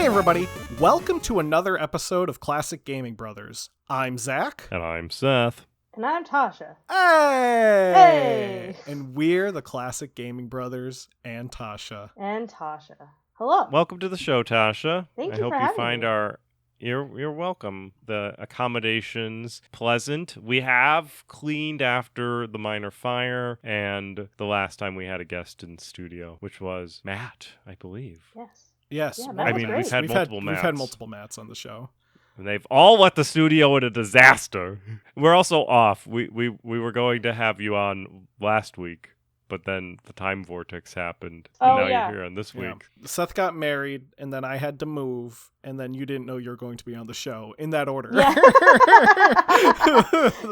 Hey everybody, welcome to another episode of Classic Gaming Brothers. I'm Zach. And I'm Seth. And I'm Tasha. Hey! And we're the Classic Gaming Brothers and Tasha. And Tasha. Hello. Welcome to the show, Tasha. Thank I you hope for you having find me. You're welcome. The accommodations pleasant. We have cleaned after the minor fire and the last time we had a guest in studio, which was Matt, I believe. Yes. Yes. Yeah, well, Matt was we've great. had multiple Matts. We've had multiple Matts on the show. And they've all let the studio in a disaster. We're also off. We were going to have you on last week, but then the time vortex happened, and Oh, now yeah. you're here on this week. Seth got married, and then I had to move, and then you didn't know you were going to be on the show, in that order. Yeah. Because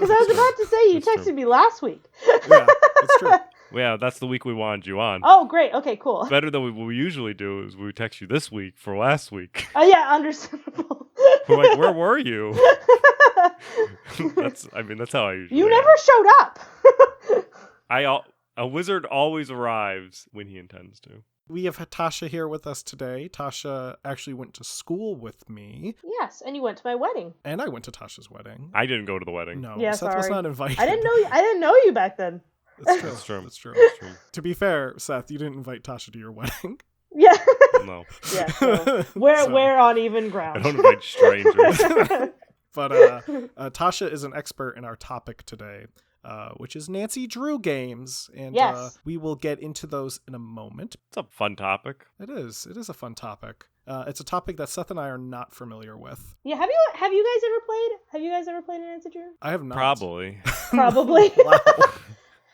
I was about to say, you That's texted me last week. Yeah, it's true. Yeah, that's the week we wanted you on. Oh, great. Okay, cool. Better than what we usually do is we text you this week for last week. Oh, yeah, understandable. We're like, where were you? That's how I usually You am. never showed up. A wizard always arrives when he intends to. We have Tasha here with us today. Tasha actually went to school with me, Yes, and you went to my wedding. and I went to Tasha's wedding. I didn't go to the wedding. No, Yeah, Seth was sorry. not invited. I didn't know you back then. It's true. That's true. It's true. That's true. To be fair, Seth, you didn't invite Tasha to your wedding. Yeah. No. Yeah. So we're on even I ground. don't invite strangers. But Tasha is an expert in our topic today, which is Nancy Drew games. And Yes. we will get into those in a moment. It's a fun topic. It is a fun topic. It's a topic that Seth and I are not familiar with. Yeah. Have you guys ever played? Have you guys ever played an Nancy Drew? I have not. Probably. Probably. Wow.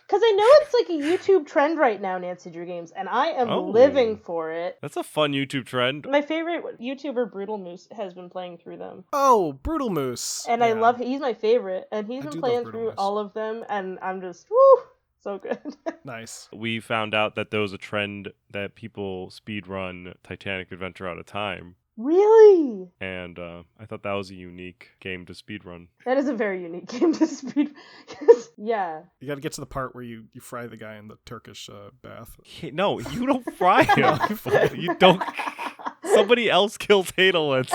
Because I know it's like a YouTube trend right now, Nancy Drew games, and I am Oh. living for it. That's a fun YouTube trend. My favorite YouTuber, Brutal Moose, has been playing through them. Oh, Brutal Moose. And Yeah. I love he's my favorite, and he's I do been love playing Brutal through Moose. all of them, and I'm just, woo, so good. Nice. We found out that there was a trend that people speedrun Titanic Adventure out of time. Really? And I thought that was a unique game to speedrun. That is a very unique game to speed. Yeah. You got to get to the part where you fry the guy in the Turkish bath. No, you don't fry him. You don't. Somebody else kills Hadelitz.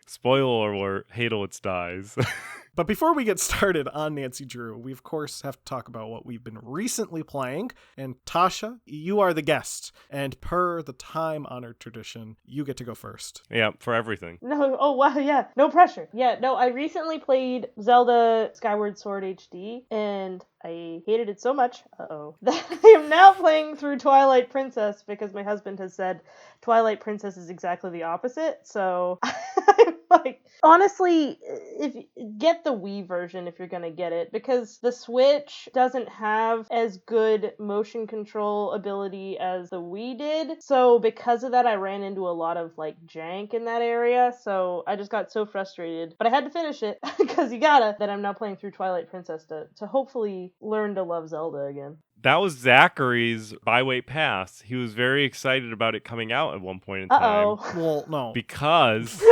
Spoiler alert, Hadelitz dies. But before we get started on Nancy Drew, we of course have to talk about what we've been recently playing. And Tasha, you are the guest. And per the time-honored tradition, you get to go first. Yeah, for everything. No, oh wow, yeah, no pressure. Yeah, no, I recently played Zelda Skyward Sword HD, and I hated it so much, that I am now playing through Twilight Princess because my husband has said Twilight Princess is exactly the opposite, so I'm like, honestly, get the Wii version if you're gonna get it, because the Switch doesn't have as good motion control ability as the Wii did, so because of that I ran into a lot of like jank in that area, so I just got so frustrated, but I had to finish it because you gotta, that I'm now playing through Twilight Princess to hopefully learn to love Zelda again. That was Zachary's byweight pass. He was very excited about it coming out at one point in time. Well, no. Because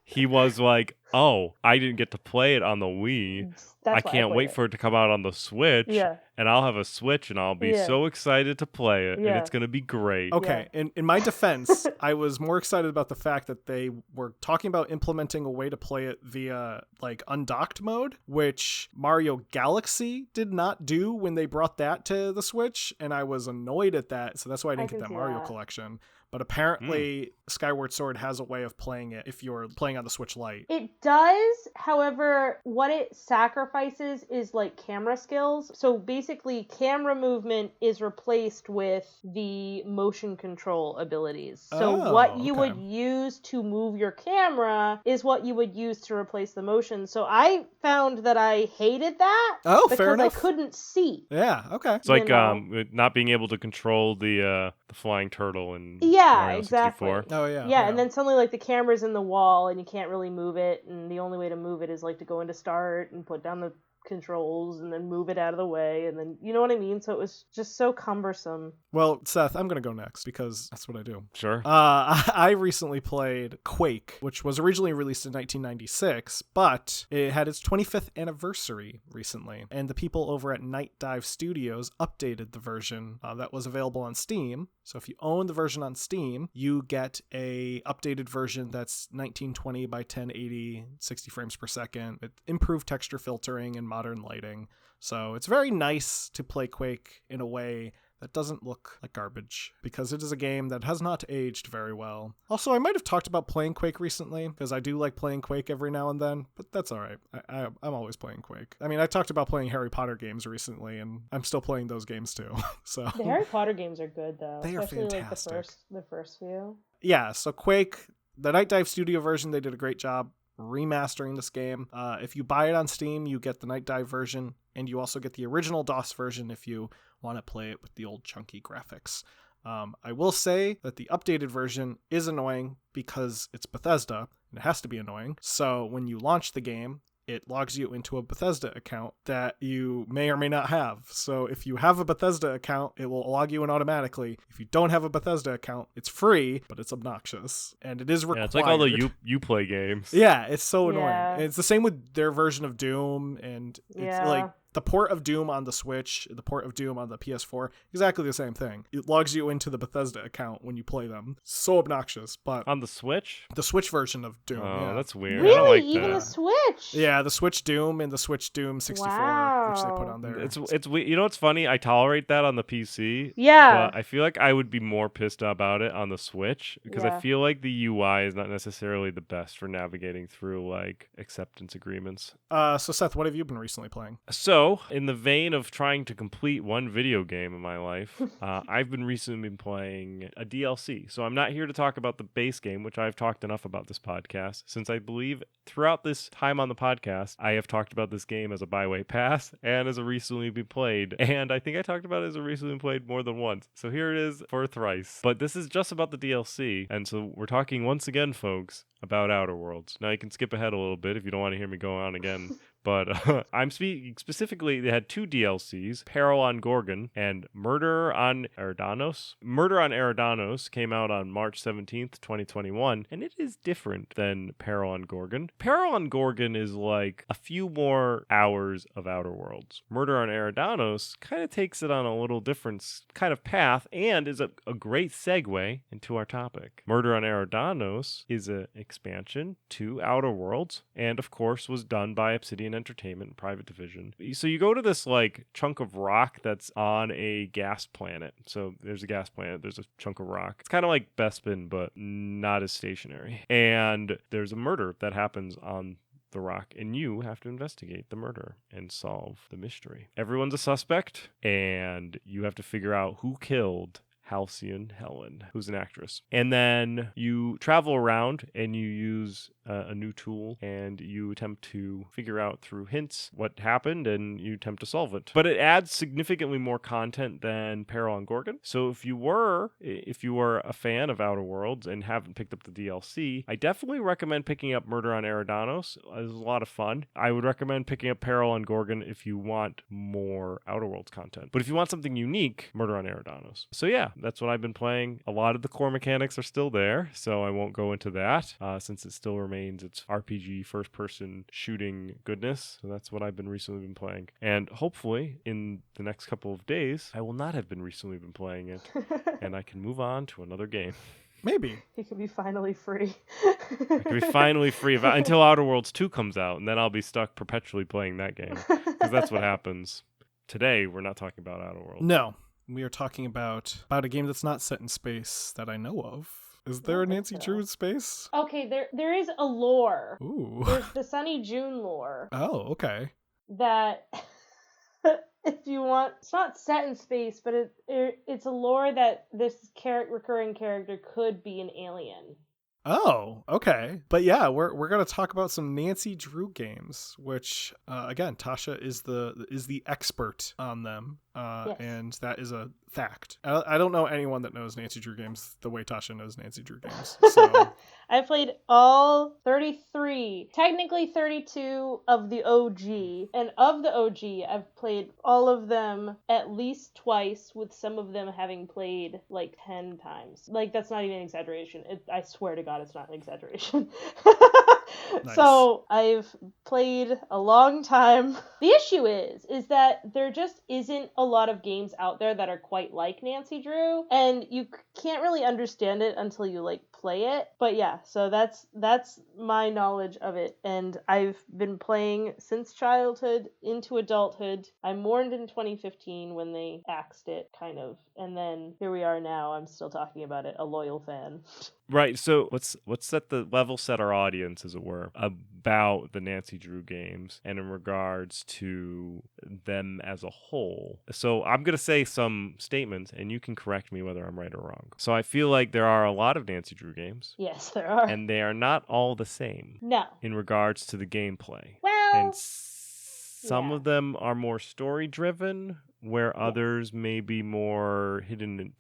he was like, oh, I didn't get to play it on the Wii. I can't wait for it to come out on the Switch. Yeah. And I'll have a Switch and I'll be so excited to play it. And Yeah. it's going to be great. Okay, in my defense, I was more excited about the fact that they were talking about implementing a way to play it via, like, undocked mode, which Mario Galaxy did not do when they brought that to the Switch, and I was annoyed at that, so that's why I didn't get that Mario collection. But apparently, Skyward Sword has a way of playing it if you're playing on the Switch Lite. It does, however, what it sacrifices is like camera skills. So basically, camera movement is replaced with the motion control abilities. So what you would use to move your camera is what you would use to replace the motion. So I found that I hated that Fair enough. because I couldn't see. Yeah, okay. It's like not being able to control the flying turtle and Yeah, exactly. Oh, yeah. Yeah, and then suddenly, like, the camera's in the wall, and you can't really move it, and the only way to move it is, like, to go into start and put down the controls and then move it out of the way and then, you know what I mean? So it was just so cumbersome. Well, Seth, I'm going to go next because that's what I do. Sure. I recently played Quake, which was originally released in 1996, but it had its 25th anniversary recently. And the people over at Night Dive Studios updated the version that was available on Steam. So if you own the version on Steam, you get a updated version that's 1920 by 1080, 60 frames per second, with improved texture filtering and modern lighting. So it's very nice to play Quake in a way that doesn't look like garbage, because it is a game that has not aged very well. Also, I might have talked about playing Quake recently, because I do like playing Quake every now and then, but that's all right. I'm always playing Quake. I mean, I talked about playing Harry Potter games recently, and I'm still playing those games too. So The Harry Potter games are good, though. They are especially fantastic. Like the first few. yeah, so Quake, the Night Dive Studio version, they did a great job remastering this game. If you buy it on Steam, you get the Night Dive version, and you also get the original DOS version if you want to play it with the old chunky graphics. I will say that the updated version is annoying because it's Bethesda, and it has to be annoying. So when you launch the game, it logs you into a Bethesda account that you may or may not have. So if you have a Bethesda account, it will log you in automatically. If you don't have a Bethesda account, it's free, but it's obnoxious. And it is required. Yeah, it's like all the Uplay games. Yeah, it's so annoying. Yeah. And it's the same with their version of Doom, and it's Yeah. like the port of Doom on the Switch, the port of Doom on the PS4, exactly the same thing. It logs you into the Bethesda account when you play them. So obnoxious, but On the Switch? the Switch version of Doom, Oh, yeah. that's weird. I Really? don't like Even that. the Switch? Yeah, the Switch Doom and the Switch Doom 64, which they put Wow. on there. It's you know what's funny? I tolerate that on the PC. Yeah. But I feel like I would be more pissed about it on the Switch because Yeah. I feel like the UI is not necessarily the best for navigating through like acceptance agreements. So Seth, what have you been recently playing? So, in the vein of trying to complete one video game in my life, I've been recently playing a DLC. So I'm not here to talk about the base game, which I've talked enough about this podcast, since I believe throughout this time on the podcast, I have talked about this game as a byway pass and as a recently be played. And I think I talked about it as a recently played more than once. So here it is for thrice. But this is just about the DLC. And so we're talking once again, folks, about Outer Worlds. Now you can skip ahead a little bit if you don't want to hear me go on again. But I'm speaking specifically, they had two DLCs, Peril on Gorgon and Murder on Eridanos. Murder on Eridanos came out on March 17th, 2021, and it is different than Peril on Gorgon. Peril on Gorgon is like a few more hours of Outer Worlds. Murder on Eridanos kind of takes it on a little different kind of path and is a great segue into our topic. Murder on Eridanos is an expansion to Outer Worlds and, of course, was done by Obsidian Entertainment private division. So you go to this like chunk of rock that's on a gas planet. So there's a gas planet, there's a chunk of rock. It's kind of like Bespin, but not as stationary. And there's a murder that happens on the rock, and you have to investigate the murder and solve the mystery. Everyone's a suspect, and you have to figure out who killed Halcyon Helen, who's an actress. And then you travel around and you use a new tool and you attempt to figure out through hints what happened and you attempt to solve it. But it adds significantly more content than Peril on Gorgon. So if you were a fan of Outer Worlds and haven't picked up the DLC, I definitely recommend picking up Murder on Eridanos. It's a lot of fun. I would recommend picking up Peril on Gorgon if you want more Outer Worlds content. But if you want something unique, Murder on Eridanos. So yeah, that's what I've been playing. A lot of the core mechanics are still there, so I won't go into that since it still remains its RPG first-person shooting goodness. So that's what I've been recently been playing. And hopefully, in the next couple of days, I will not have been recently been playing it, and I can move on to another game. Maybe. He could be finally free. I can be finally free until Outer Worlds 2 comes out, and then I'll be stuck perpetually playing that game, because that's what happens. Today, we're not talking about Outer Worlds. No. We are talking about a game that's not set in space that I know of. Is there a Nancy Drew in space? Okay, there is a lore. Ooh. There's the Sunny June lore Oh, okay. that if you want, it's not set in space, but it's a lore that this recurring character could be an alien. Oh, okay. But yeah, we're gonna talk about some Nancy Drew games, which again, Tasha is the expert on them. Yes. and that is a fact. I don't know anyone that knows Nancy Drew games the way Tasha knows Nancy Drew games. So I played all 33, technically 32 of the OG. And of the OG, I've played all of them at least twice, with some of them having played like 10 times. Like, that's not even an exaggeration. I swear to God, it's not an exaggeration. Nice. So I've played a long time. The issue is that there just isn't a lot of games out there that are quite like Nancy Drew, and you can't really understand it until you like play it. But yeah, so that's my knowledge of it, and I've been playing since childhood into adulthood. I mourned in 2015 when they axed it, kind of, and then here we are now. I'm still talking about it, a loyal fan. Right, so let's set the level set our audience, as it were, about the Nancy Drew games and in regards to them as a whole. So I'm going to say some statements, and you can correct me whether I'm right or wrong. So I feel like there are a lot of Nancy Drew games. Yes, there are. And they are not all the same. No. In regards to the gameplay. Well, and some yeah. of them are more story driven, where others may be more hidden in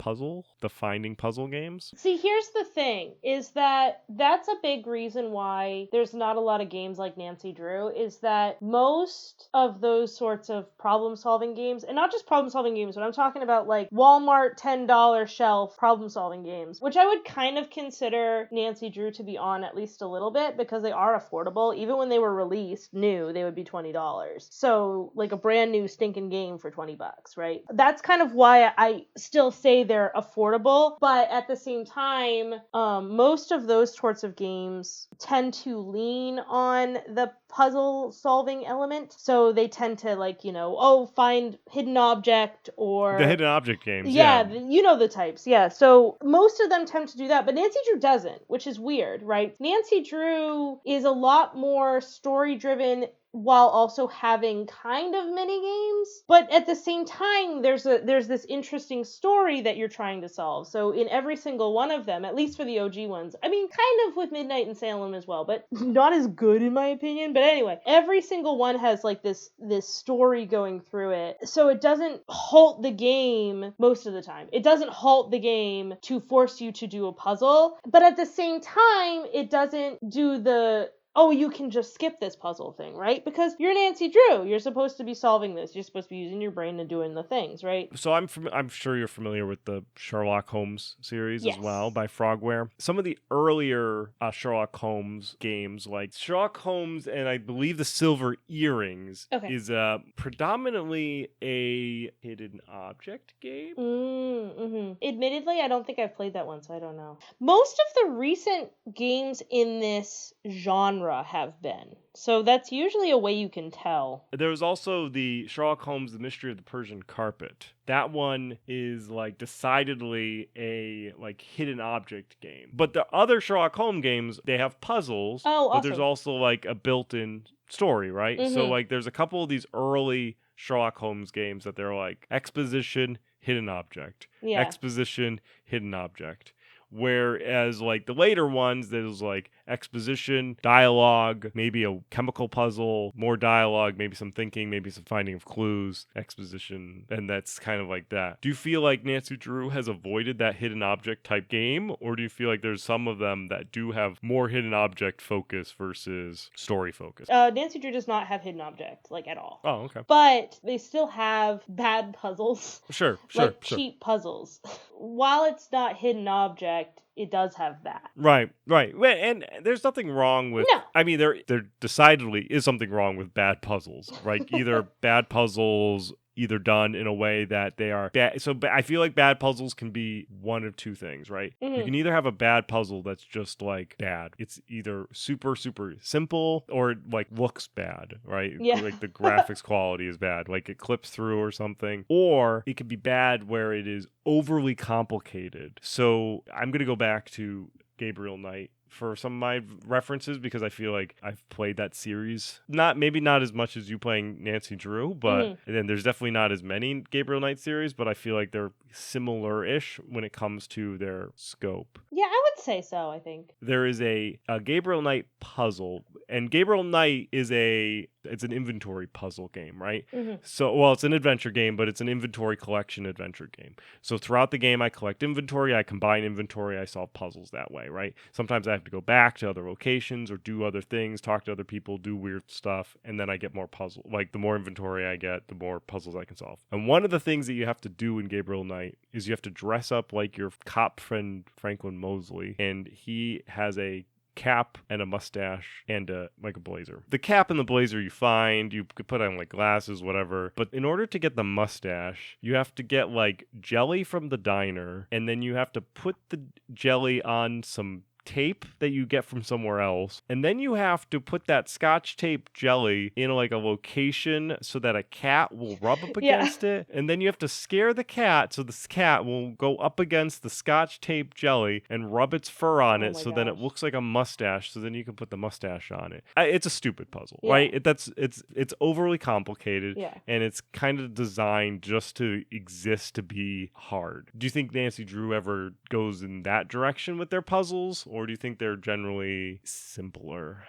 the finding puzzle games. See, here's the thing, is that that's a big reason why there's not a lot of games like Nancy Drew, is that most of those sorts of problem-solving games, and not just problem-solving games, but I'm talking about like Walmart $10 shelf problem-solving games, which I would kind of consider Nancy Drew to be on at least a little bit, because they are affordable. Even when they were released new, they would be $20. So like a brand new stinking game for $20. Right? That's kind of why I still say they're affordable, but at the same time, most of those sorts of games tend to lean on the puzzle solving element. So they tend to find hidden object, or the hidden object games. Yeah, you know the types. Yeah. So most of them tend to do that, but Nancy Drew doesn't, which is weird, right? Nancy Drew is a lot more story driven, while also having kind of mini games, but at the same time there's this interesting story that you're trying to solve. So in every single one of them, at least for the OG ones, I mean, kind of with Midnight in Salem as well, but not as good in my opinion. But anyway, every single one has like this story going through it, so it doesn't halt the game most of the time. It doesn't halt the game to force you to do a puzzle, but at the same time it doesn't do the you can just skip this puzzle thing, right? Because you're Nancy Drew. You're supposed to be solving this. You're supposed to be using your brain and doing the things, right? So I'm sure you're familiar with the Sherlock Holmes series as well by Frogware. Some of the earlier Sherlock Holmes games, like Sherlock Holmes and I believe the Silver Earrings, is predominantly a hidden object game. Mm-hmm. Admittedly, I don't think I've played that one, so I don't know. Most of the recent games in this genre have been. So that's usually a way you can tell. There was also the Sherlock Holmes, The Mystery of the Persian Carpet. That one is like decidedly a like hidden object game. But the other Sherlock Holmes games, they have puzzles, but there's also like a built-in story, right? Mm-hmm. So like there's a couple of these early Sherlock Holmes games that they're like exposition, hidden object. Yeah. Exposition, hidden object. Whereas like the later ones, there's like exposition, dialogue, maybe a chemical puzzle, more dialogue, maybe some thinking, maybe some finding of clues, exposition, and that's kind of like that. Do you feel like Nancy Drew has avoided that hidden object type game, or do you feel like there's some of them that do have more hidden object focus versus story focus? Nancy Drew does not have hidden object, like, at all. Oh, okay. But they still have bad puzzles. Sure. Cheap puzzles. While it's not hidden object, it does have that. Right. And there's nothing wrong with... No. I mean, there decidedly is something wrong with bad puzzles, right? Either bad puzzles... either done in a way that they are bad. So I feel like bad puzzles can be one of two things, right? Mm-hmm. You can either have a bad puzzle that's just like bad. It's either super, super simple or it like looks bad, right? Yeah. Like the graphics quality is bad, like it clips through or something. Or it could be bad where it is overly complicated. So I'm going to go back to Gabriel Knight for some of my references because I feel like I've played that series. Maybe not as much as you playing Nancy Drew, but then there's definitely not as many Gabriel Knight series, but I feel like they're similar-ish when it comes to their scope. Yeah, I would say so, I think. There is a Gabriel Knight puzzle, and Gabriel Knight is it's an inventory puzzle game, right? So, well, it's an adventure game, but it's an inventory collection adventure game. So throughout the game, I collect inventory, I combine inventory, I solve puzzles that way, right? Sometimes I have to go back to other locations or do other things, talk to other people, do weird stuff, and then I get more puzzle. Like, the more inventory I get, the more puzzles I can solve. And one of the things that you have to do in Gabriel Knight is you have to dress up like your cop friend Franklin Mosley, and he has a cap and a mustache and a blazer. The cap and the blazer you find, you could put on like glasses, whatever. But in order to get the mustache, you have to get like jelly from the diner, and then you have to put the jelly on some tape that you get from somewhere else, and then you have to put that scotch tape jelly in like a location so that a cat will rub up against it, and then you have to scare the cat so this cat will go up against the scotch tape jelly and rub its fur on it so then it looks like a mustache, so then you can put the mustache on it. It's a stupid puzzle, right? It's overly complicated, and it's kind of designed just to exist to be hard. Do you think Nancy Drew ever goes in that direction with their puzzles, or do you think they're generally simpler?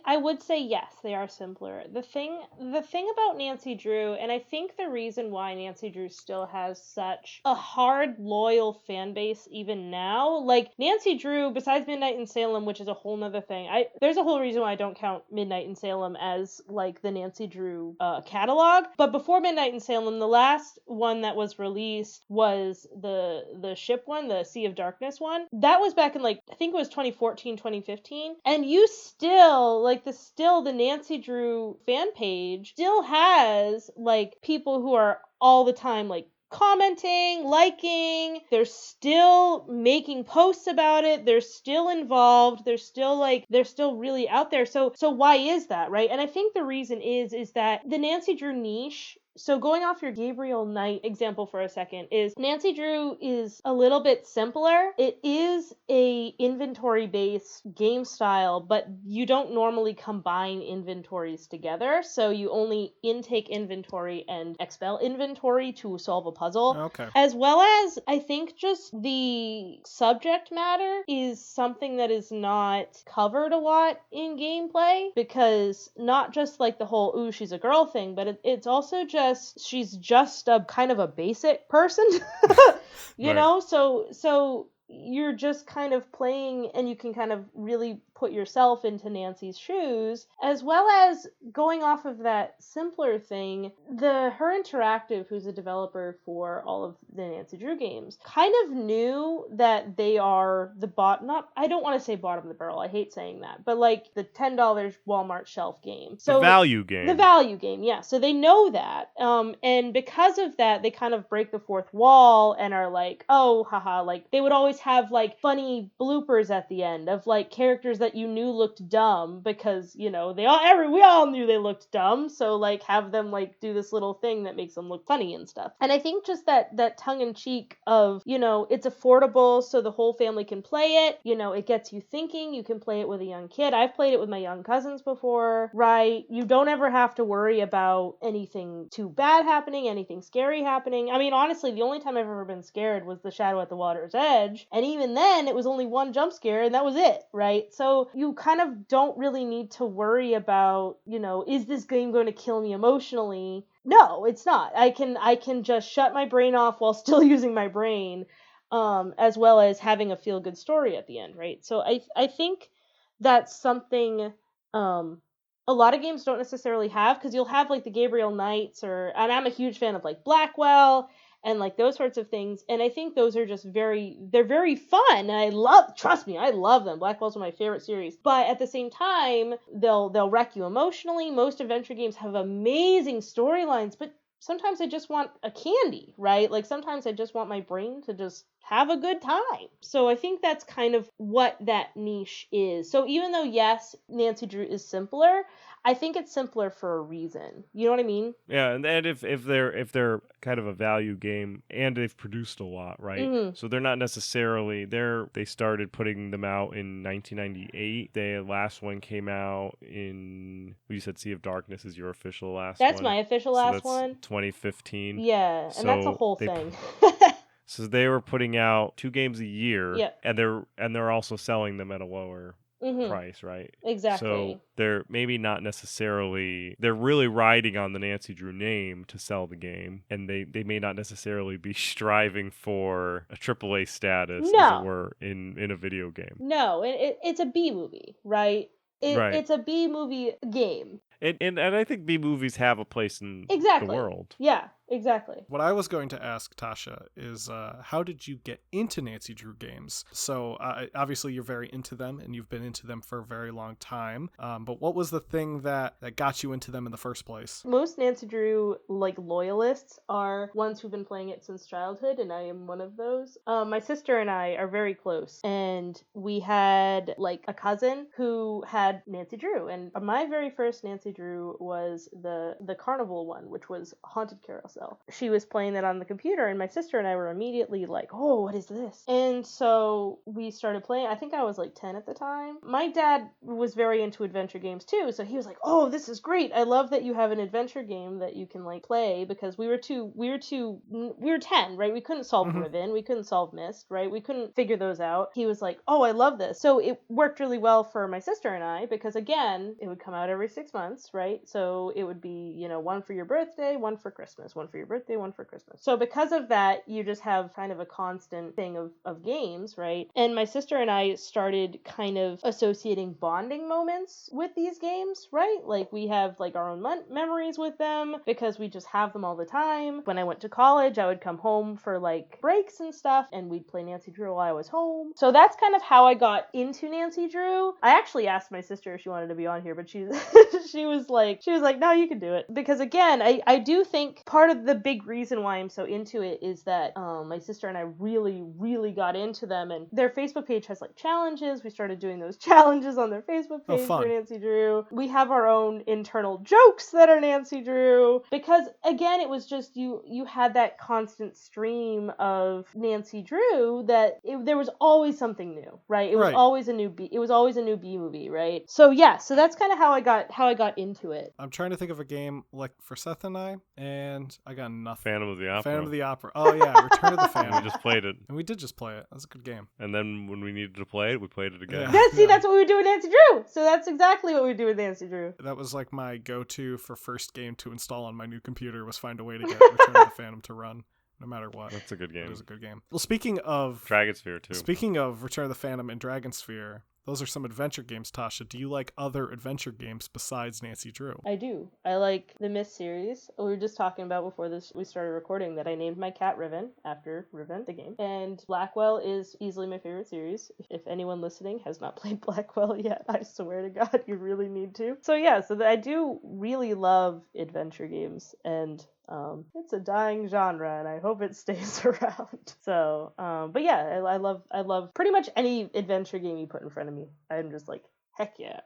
I would say yes, they are simpler. The thing about Nancy Drew, and I think the reason why Nancy Drew still has such a hard, loyal fan base even now, like Nancy Drew, besides Midnight in Salem, which is a whole nother thing, there's a whole reason why I don't count Midnight in Salem as like the Nancy Drew catalog. But before Midnight in Salem, the last one that was released was the ship one, the Sea of Darkness one. That was back in like, I think it was 2014, 2015, and you still the Nancy Drew fan page still has like people who are all the time like commenting, liking, they're still making posts about it, they're still involved, they're still really out there. So why is that, right? And I think the reason is that the Nancy Drew niche, so going off your Gabriel Knight example for a second, is Nancy Drew is a little bit simpler. It is a inventory-based game style, but you don't normally combine inventories together. So you only intake inventory and expel inventory to solve a puzzle. Okay. As well as, I think just the subject matter is something that is not covered a lot in gameplay, because not just like the whole, ooh, she's a girl thing, but it's also just she's just a kind of a basic person, you know? So you're just kind of playing, and you can kind of really put yourself into Nancy's shoes, as well as going off of that simpler thing. Her Interactive, who's a developer for all of the Nancy Drew games, kind of knew that they are I don't want to say bottom of the barrel, I hate saying that, but like the $10 Walmart shelf game. So the value game, yeah. So they know that, and because of that, they kind of break the fourth wall and are like, oh, haha, like they would always have like funny bloopers at the end of like characters that you knew looked dumb, because we all knew they looked dumb, so like have them like do this little thing that makes them look funny and stuff. And I think just that tongue-in-cheek of, it's affordable so the whole family can play it, it gets you thinking. You can play it with a young kid. I've played it with my young cousins before, right? You don't ever have to worry about anything too bad happening, anything scary happening. I mean, honestly, the only time I've ever been scared was the Shadow at the Water's Edge, and even then it was only one jump scare and that was it, right? So you kind of don't really need to worry about, is this game going to kill me emotionally? No, it's not. I can just shut my brain off while still using my brain, as well as having a feel-good story at the end, right? So I think that's something a lot of games don't necessarily have, because you'll have like the Gabriel Knights, and I'm a huge fan of like Blackwell and like those sorts of things, and I think those are just they're very fun, and trust me, I love them. Blackwell's one of my favorite series, but at the same time, they'll wreck you emotionally. Most adventure games have amazing storylines, but sometimes I just want a candy, right? Like sometimes I just want my brain to just have a good time. So I think that's kind of what that niche is. So even though, yes, Nancy Drew is simpler, I think it's simpler for a reason. You know what I mean? Yeah, and if they're kind of a value game and they've produced a lot, right? Mm-hmm. So they're not necessarily they started putting them out in 1998. The last one came out in, you said Sea of Darkness is your official last That's one. my official So last that's one. 2015. Yeah, and that's a So whole they thing. So they were putting out 2 games a year, Yep. and they're also selling them at a lower Mm-hmm. price, right? Exactly. So they're maybe not necessarily, they're really riding on the Nancy Drew name to sell the game, and they may not necessarily be striving for a AAA status, as No. it were, in a video game. No, it's a B movie, right? Right. It's a B movie game. And I think B movies have a place in Exactly. the world. Yeah, exactly. What I was going to ask Tasha is, how did you get into Nancy Drew games? So obviously you're very into them, and you've been into them for a very long time. But what was the thing that got you into them in the first place? Most Nancy Drew loyalists are ones who've been playing it since childhood, and I am one of those. My sister and I are very close, and we had a cousin who had Nancy Drew, and my very first Nancy Drew was the carnival one, which was Haunted Carousel. She was playing that on the computer, and my sister and I were immediately like, oh, what is this? And so we started playing. I think I was 10 at the time. My dad was very into adventure games too, so he was like, oh, this is great. I love that you have an adventure game that you can play, because we were 10, right? We couldn't solve Riven, we couldn't solve Myst, right? We couldn't figure those out. He was like, oh, I love this. So it worked really well for my sister and I, because again, it would come out every 6 months, right? So it would be, one for your birthday, one for Christmas, one for your birthday, one for Christmas. So because of that, you just have kind of a constant thing of games, right? And my sister and I started kind of associating bonding moments with these games, right? We have our own memories with them, because we just have them all the time. When I went to college, I would come home for breaks and stuff, and we'd play Nancy Drew while I was home. So that's kind of how I got into Nancy Drew. I actually asked my sister if she wanted to be on here, but she was like, no, you can do it. Because again, I do think part of the big reason why I'm so into it is that my sister and I really, really got into them, and their Facebook page has challenges. We started doing those challenges on their Facebook page for Nancy Drew. We have our own internal jokes that are Nancy Drew, because again, it was just you had that constant stream of Nancy Drew that there was always something new, right? It was always a new B. It was always a new B movie, right? So yeah, so that's kind of how I got into it. I'm trying to think of a game for Seth and I got nothing. Phantom of the Opera. Phantom of the Opera. Oh yeah, Return of the Phantom. We just played it. And we did just play it. That was a good game. And then when we needed to play it, we played it again. Yeah. That's what we would do with Nancy Drew. So that's exactly what we do with Nancy Drew. That was my go-to for first game to install on my new computer, was find a way to get Return of the Phantom to run, no matter what. That's a good game. It was a good game. Well, speaking of Dragonsphere too. Speaking of Return of the Phantom and Dragonsphere, those are some adventure games, Tasha. Do you like other adventure games besides Nancy Drew? I do. I like the Myst series. We were just talking about before we started recording that I named my cat Riven after Riven, the game. And Blackwell is easily my favorite series. If anyone listening has not played Blackwell yet, I swear to God, you really need to. So yeah, I do really love adventure games, and it's a dying genre, and I hope it stays around. So, but yeah, I love pretty much any adventure game you put in front of me. I'm just heck yeah.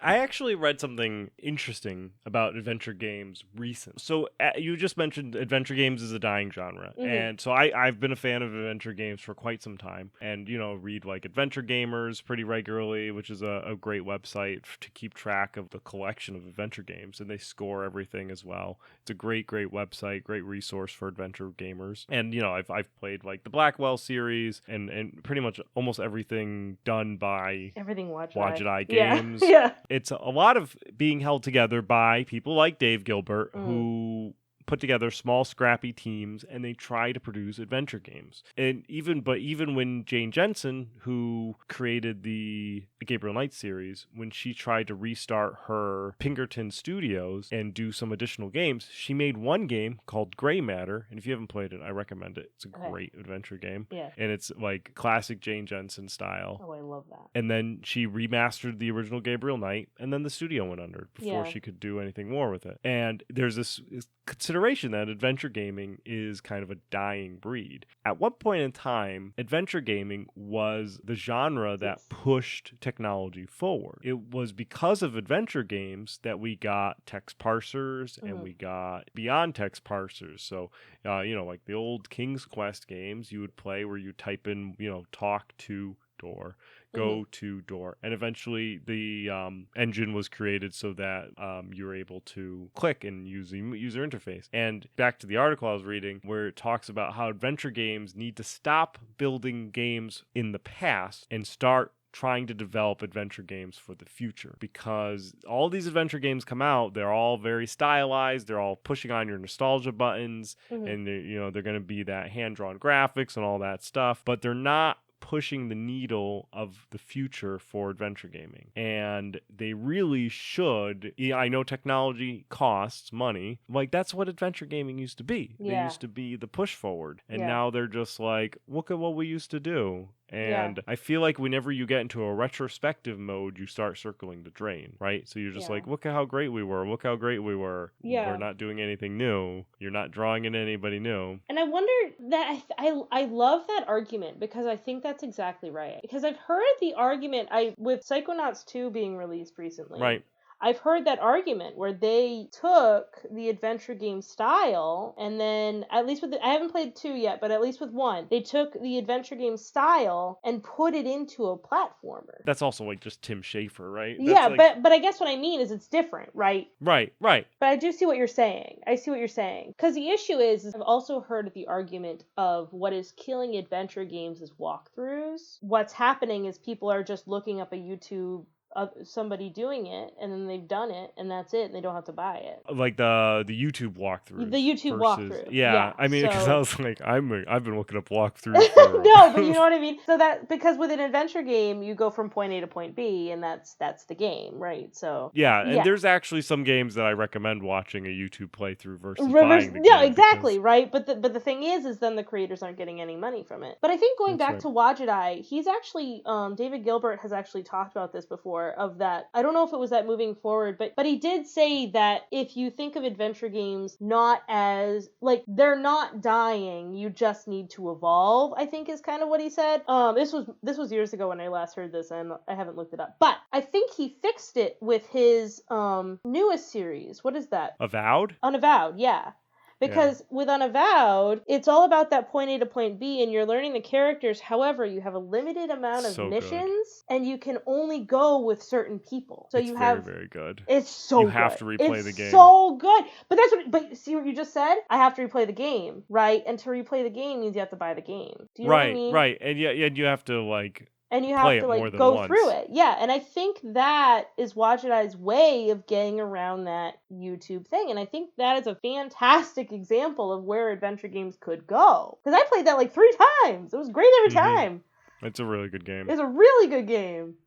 I actually read something interesting about adventure games recent. So you just mentioned adventure games is a dying genre. Mm-hmm. And so I've been a fan of adventure games for quite some time, and, read Adventure Gamers pretty regularly, which is a great website to keep track of the collection of adventure games, and they score everything as well. It's a great website, great resource for adventure gamers. And, I've played the Blackwell series and pretty much almost everything done by Wajidai Games. Yeah. It's a lot of being held together by people like Dave Gilbert, who put together small, scrappy teams, and they try to produce adventure games. And even when Jane Jensen, who created the Gabriel Knight series, when she tried to restart her Pinkerton Studios and do some additional games, she made one game called Gray Matter. And if you haven't played it, I recommend it. It's a great adventure game. Yeah. And it's classic Jane Jensen style. Oh, I love that. And then she remastered the original Gabriel Knight, and then the studio went under before she could do anything more with it. And there's this considerable consideration that adventure gaming is kind of a dying breed. At one point in time, adventure gaming was the genre that pushed technology forward. It was because of adventure games that we got text parsers and we got beyond text parsers. So, like the old King's Quest games you would play where you type in, talk to door, go to door, and eventually the engine was created so that you're able to click and use the user interface. And back to the article I was reading where it talks about how adventure games need to stop building games in the past and start trying to develop adventure games for the future, because all these adventure games come out, they're all very stylized, they're all pushing on your nostalgia buttons, and they're going to be that hand-drawn graphics and all that stuff, but they're not pushing the needle of the future for adventure gaming. And they really should. I know technology costs money. Like, that's what adventure gaming used to be. They used to be the push forward. And now they're just like, look at what we used to do. And I feel like whenever you get into a retrospective mode, you start circling the drain, right? So you're just like, look at how great we were. Look how great we were. We're not doing anything new. You're not drawing in anybody new. And I wonder that I love that argument, because I think that's exactly right. Because I've heard the argument with Psychonauts 2 being released recently. Right. I've heard that argument where they took the adventure game style and then, at least with I haven't played 2 yet, but at least with 1, they took the adventure game style and put it into a platformer. That's also like just Tim Schafer, right? That's but I guess what I mean is it's different, right? Right. But I do see what you're saying. Because the issue is I've also heard the argument of what is killing adventure games is walkthroughs. What's happening is people are just looking up a YouTube somebody doing it, and then they've done it, and that's it, and they don't have to buy it. Like the YouTube walkthrough. The YouTube walkthrough. Yeah. I mean, because I was like, I've been looking up walkthroughs. No, but you know what I mean? So that, because with an adventure game, you go from point A to point B, and that's the game, right? So and there's actually some games that I recommend watching a YouTube playthrough versus buying the game. Yeah, exactly, right? But the thing is then the creators aren't getting any money from it. But I think going back to Wajidai, he's actually, David Gilbert has actually talked about this before, of that, I don't know if it was that moving forward, but he did say that if you think of adventure games not as, like, they're not dying, you just need to evolve, I think is kind of what he said. This was years ago when I last heard this, and I haven't looked it up. But I think he fixed it with his newest series. What is that? Avowed? Unavowed, yeah. Because with Unavowed, it's all about that point A to point B, and you're learning the characters. However, you have a limited amount of missions, and you can only go with certain people. So it's very, very good. It's so good. You have to replay the game. It's so good. But see what you just said? I have to replay the game, right? And to replay the game means you have to buy the game. Do you know what I mean? Right. And you have to, like... And you have to, like, go through it. Yeah, and I think that is Wajidai's way of getting around that YouTube thing. And I think that is a fantastic example of where adventure games could go. Because I played that, like, 3 times. It was great every time. It's a really good game. It's a really good game.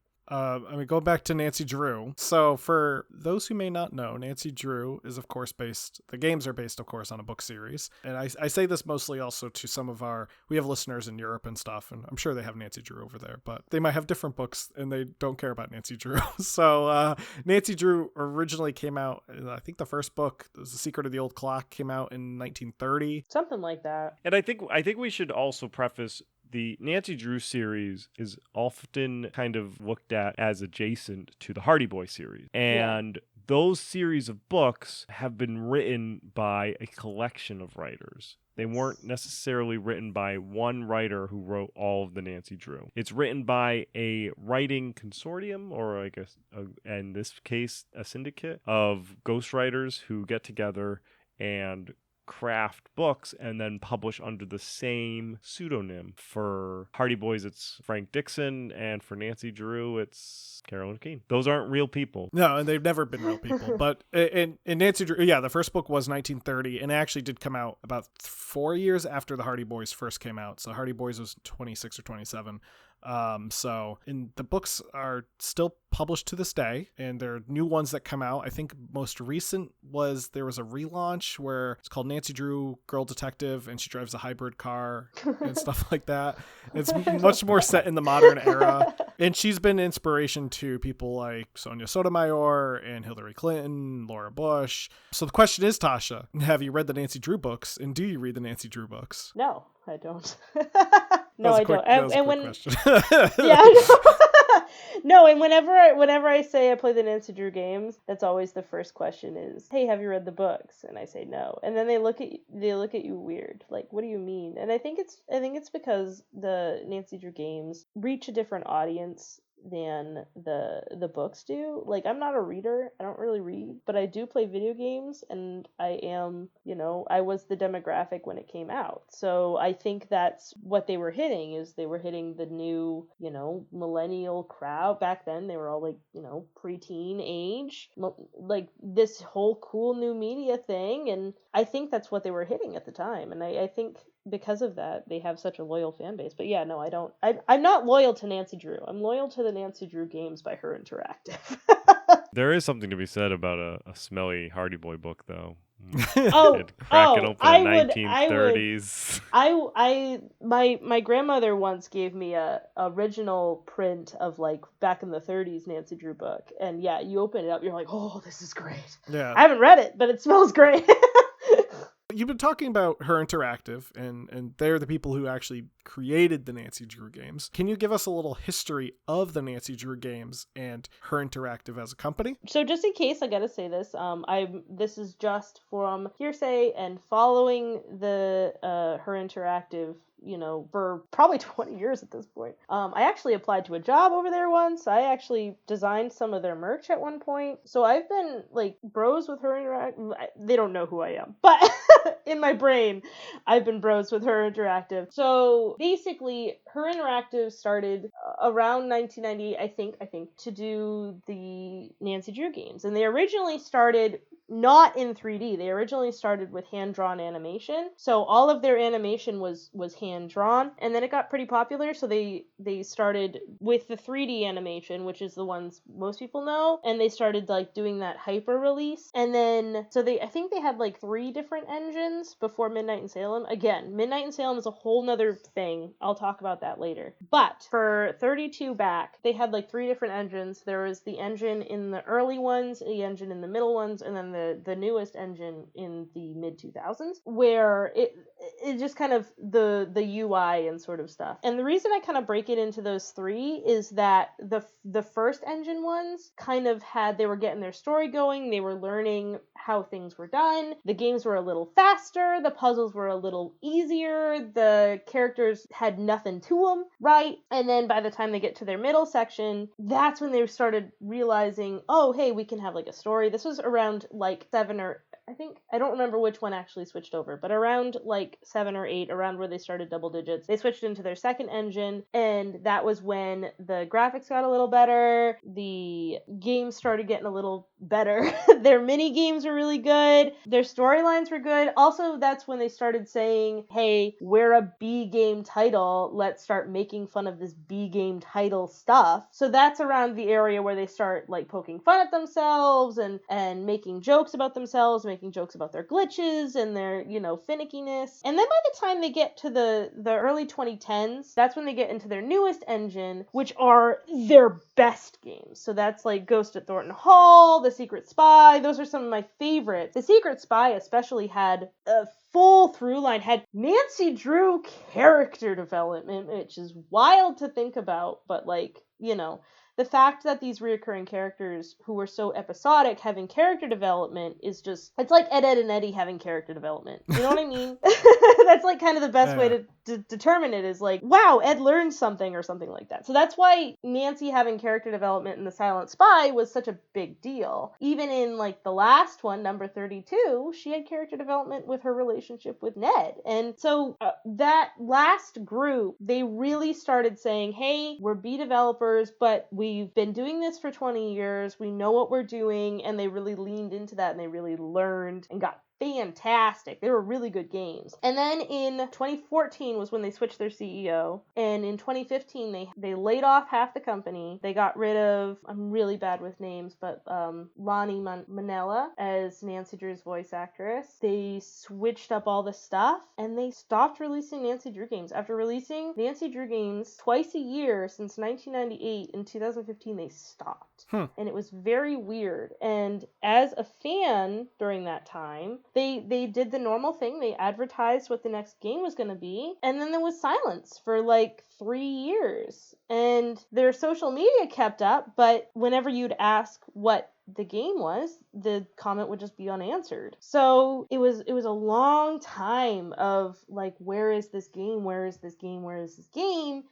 Go back to Nancy Drew. So for those who may not know, Nancy Drew is, of course, the games are based, of course, on a book series. And I say this mostly also to some of we have listeners in Europe and stuff, and I'm sure they have Nancy Drew over there, but they might have different books and they don't care about Nancy Drew. So Nancy Drew originally came out, I think the first book, The Secret of the Old Clock, came out in 1930. Something like that. And I think we should also preface the Nancy Drew series is often kind of looked at as adjacent to the Hardy Boy series. And those series of books have been written by a collection of writers. They weren't necessarily written by one writer who wrote all of the Nancy Drew. It's written by a writing consortium, or I guess, in this case, a syndicate of ghostwriters who get together and craft books and then publish under the same pseudonym. For Hardy Boys, it's Frank Dixon, and for Nancy Drew, it's Carolyn Keene. Those aren't real people. No, and they've never been real people. But in Nancy Drew, the first book was 1930, and it actually did come out about 4 years after the Hardy Boys first came out. So Hardy Boys was 26 or 27. And the books are still published to this day, and there are new ones that come out. I think most recent there was a relaunch where it's called Nancy Drew Girl Detective, and she drives a hybrid car and stuff like that. It's much more set in the modern era. And she's been an inspiration to people like Sonia Sotomayor and Hillary Clinton, Laura Bush. So the question is, Tasha, have you read the Nancy Drew books? And do you read the Nancy Drew books? No, I don't. No, I don't. That was a quick question. Yeah, I know. No, and whenever I say I play the Nancy Drew games, that's always the first question is, "Hey, have you read the books?" And I say no, and then they look at you weird, like, "What do you mean?" And I think it's because the Nancy Drew games reach a different audience than the books do. Like, I'm not a reader. I don't really read, but I do play video games, and I am, I was the demographic when it came out. So I think that's what they were hitting, is they were hitting the new, millennial crowd. Back then, they were all like, preteen age, like this whole cool new media thing. And I think that's what they were hitting at the time. And I think because of that, they have such a loyal fan base. But yeah, no, I don't. I'm not loyal to Nancy Drew. I'm loyal to the Nancy Drew games by Her Interactive. There is something to be said about a smelly Hardy Boy book, though. Crack it open in the 1930s. My grandmother once gave me a original print of like back in the 30s Nancy Drew book, and yeah, you open it up, you're like, oh, this is great. Yeah, I haven't read it, but it smells great. You've been talking about Her Interactive, and they're the people who actually created the Nancy Drew games. Can you give us a little history of the Nancy Drew games and Her Interactive as a company? So just in case, I gotta say this, this is just from hearsay and following the Her Interactive, for probably 20 years at this point. I actually applied to a job over there once. I actually designed some of their merch at one point. So I've been like bros with Her Interactive. They don't know who I am, but in my brain, I've been bros with Her Interactive. So basically, Her Interactive started around 1990, I think, to do the Nancy Drew games. And they originally started not in 3D. They originally started with hand-drawn animation. So all of their animation was hand-drawn, and then it got pretty popular, so they started with the 3D animation, which is the ones most people know, and they started like doing that hyper release. And then I think they had like 3 different engines before Midnight in Salem. Again, Midnight in Salem is a whole nother thing. I'll talk about that later. But for 32 back, they had like 3 different engines. There was the engine in the early ones, the engine in the middle ones, and then the newest engine in the mid 2000s, where it just kind of the UI and sort of stuff. And the reason I kind of break it into those 3 is that the first engine ones kind of they were getting their story going, they were learning how things were done, the games were a little faster, the puzzles were a little easier, the characters had nothing to them, right? And then by the time they get to their middle section, that's when they started realizing, oh, hey, we can have like a story. This was around like 7 or I don't remember which one actually switched over, but around like 7 or 8, around where they started double digits, they switched into their second engine, and that was when the graphics got a little better, the games started getting a little better, their mini games were really good, their storylines were good. Also, that's when they started saying, hey, we're a B game title, let's start making fun of this B game title stuff. So that's around the area where they start like poking fun at themselves and making jokes about themselves, making jokes about their glitches and their, finickiness. And then by the time they get to the early 2010s, that's when they get into their newest engine, which are their best games. So that's like Ghost at Thornton Hall, The Secret Spy. Those are some of my favorites. The Secret Spy especially had a full through line, had Nancy Drew character development, which is wild to think about, but the fact that these reoccurring characters who were so episodic having character development is just, it's like Ed, and Eddie having character development. You know what I mean? That's like kind of the best way to determine it, is like, wow, Ed learned something or something like that. So that's why Nancy having character development in The Silent Spy was such a big deal. Even in like the last one, number 32, she had character development with her relationship with Ned. And so that last group, they really started saying, hey, we're B developers, but we've been doing this for 20 years. We know what we're doing. And they really leaned into that, and they really learned and got fantastic. They were really good games. And then in 2014 was when they switched their CEO, and in 2015 they laid off half the company. They got rid of, I'm really bad with names, but Lonnie Manella as Nancy Drew's voice actress. They switched up all the stuff, and they stopped releasing Nancy Drew games. After releasing Nancy Drew games twice a year since 1998, in 2015 they stopped. And it was very weird. And as a fan during that time, they did the normal thing. They advertised what the next game was going to be, and then there was silence for like 3 years. And their social media kept up, but whenever you'd ask what the game was, the comment would just be unanswered. So it was a long time of like, where is this game? Where is this game? Where is this game?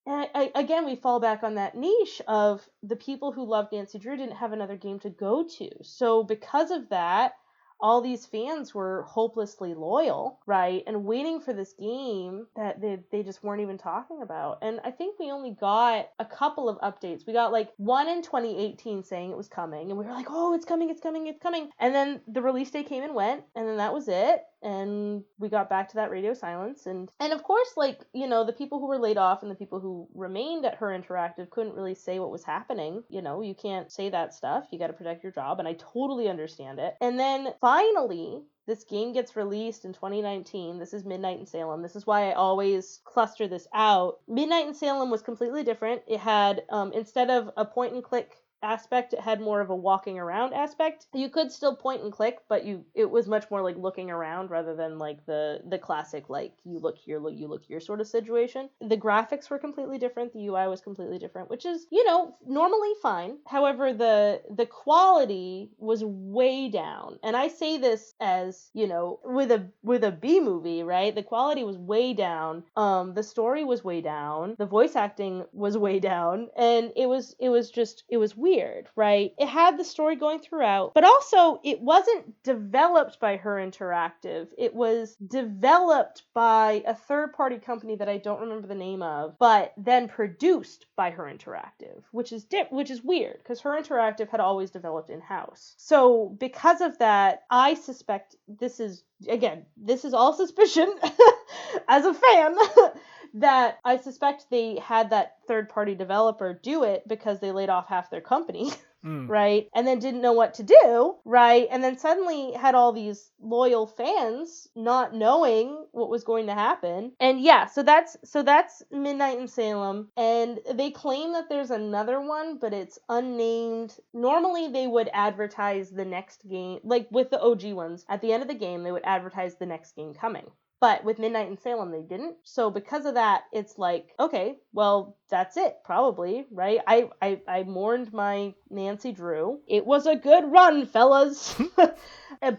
And again, we fall back on that niche of the people who loved Nancy Drew didn't have another game to go to. So because of that, all these fans were hopelessly loyal, right? And waiting for this game that they just weren't even talking about. And I think we only got a couple of updates. We got like one in 2018 saying it was coming, and we were like, oh, it's coming, it's coming, it's coming. And then the release date came and went, and then that was it. And we got back to that radio silence. And of course, like, you know, the people who were laid off and the people who remained at Her Interactive couldn't really say what was happening. You know, you can't say that stuff. You got to protect your job. And I totally understand it. And then finally, this game gets released in 2019. This is Midnight in Salem. This is why I always cluster this out. Midnight in Salem was completely different. It had, instead of a point and click aspect, it had more of a walking around aspect. You could still point and click, but it was much more like looking around rather than like the classic like you look here sort of situation. The graphics were completely different. The UI was completely different, which is, you know, normally fine. However, the quality was way down. And I say this as, you know, with a B movie, right? The quality was way down. The story was way down. The voice acting was way down, and it was weird. Right? It had the story going throughout, but also it wasn't developed by Her Interactive. It was developed by a third-party company that I don't remember the name of, but then produced by Her Interactive, which is weird because Her Interactive had always developed in-house. So because of that, I suspect this is all suspicion as a fan. That I suspect they had that third-party developer do it because they laid off half their company, right? And then didn't know what to do, right? And then suddenly had all these loyal fans not knowing what was going to happen. And yeah, so that's Midnight in Salem. And they claim that there's another one, but it's unnamed. Normally they would advertise the next game, like with the OG ones. At the end of the game, they would advertise the next game coming. But with Midnight in Salem, they didn't. So because of that, it's like, okay, well, that's it, probably, right? I mourned my Nancy Drew. It was a good run, fellas.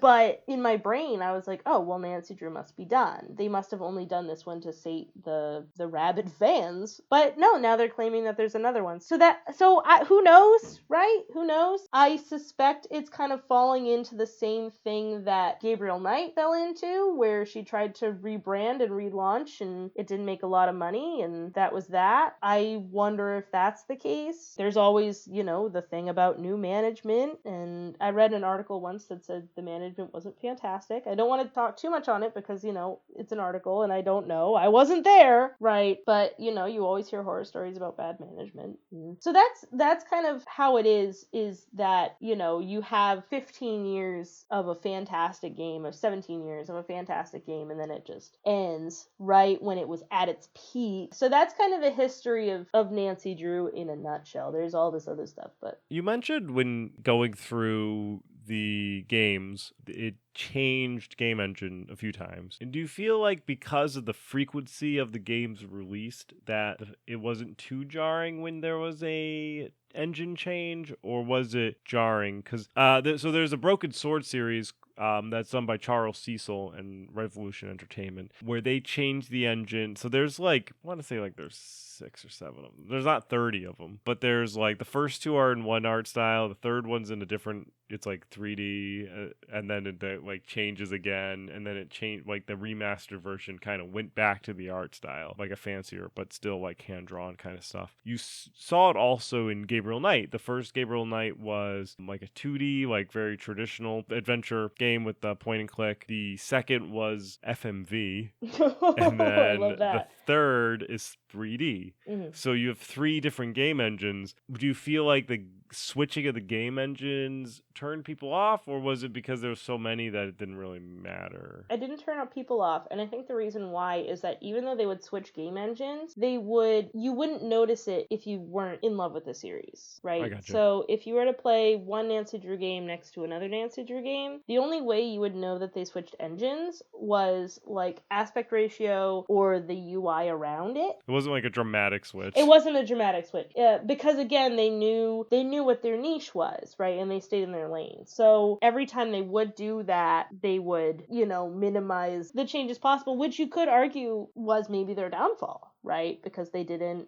But in my brain, I was like, oh, well, Nancy Drew must be done. They must have only done this one to sate the rabid fans. But no, now they're claiming that there's another one. Who knows, right? Who knows? I suspect it's kind of falling into the same thing that Gabriel Knight fell into, where she tried to rebrand and relaunch, and it didn't make a lot of money, and that was that. I wonder if that's the case. There's always, you know, the thing about new management, and I read an article once that said the management wasn't fantastic. I don't want to talk too much on it because, you know, it's an article and I don't know. I wasn't there, right? But, you know, you always hear horror stories about bad management. So that's kind of how it is that, you know, you have 15 years of a fantastic game, or 17 years of a fantastic game, and then it just ends right when it was at its peak. So that's kind of the history of Nancy Drew in a nutshell. There's all this other stuff, but You mentioned when going through the games, it changed game engine a few times. And do you feel like because of the frequency of the games released that it wasn't too jarring when there was a engine change, or was it jarring? Because so there's a Broken Sword series that's done by Charles Cecil and Revolution Entertainment, where they changed the engine. So there's like, I want to say like there's 6 or 7 of them. There's not 30 of them, but there's like the first 2 are in one art style. The third one's in a different, it's like 3D, and then like changes again, and then it changed, like the remastered version kind of went back to the art style, like a fancier but still like hand-drawn kind of stuff. You saw it also in Gabriel Knight. The first Gabriel Knight was like a 2D, like very traditional adventure game with the point and click. The second was FMV, and I then love the that. third is 3D. So you have 3 different game engines. Do you feel like the switching of the game engines turned people off, or was it because there was so many that it didn't really matter? I didn't turn people off, and I think the reason why is that even though they would switch game engines, you wouldn't notice it if you weren't in love with the series, right? I gotcha. So if you were to play one Nancy Drew game next to another Nancy Drew game, the only way you would know that they switched engines was like aspect ratio or the UI around it. It wasn't like a dramatic switch. It wasn't a dramatic switch, because again, they knew what their niche was, right? And they stayed in their lane. So every time they would do that, they would, minimize the changes possible, which you could argue was maybe their downfall, right? Because they didn't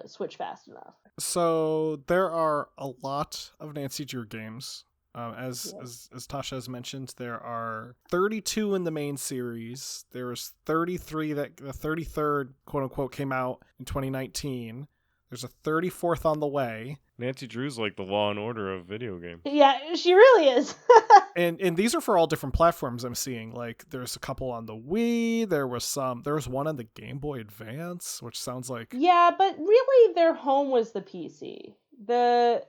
switch fast enough. So there are a lot of Nancy Drew games. As Tasha has mentioned, there are 32 in the main series. There was 33 that the 33rd quote unquote came out in 2019. There's a 34th on the way. Nancy Drew's like the Law and Order of video games. Yeah, she really is. And these are for all different platforms I'm seeing. Like there's a couple on the Wii, there was one on the Game Boy Advance, which sounds like... Yeah, but really their home was the PC.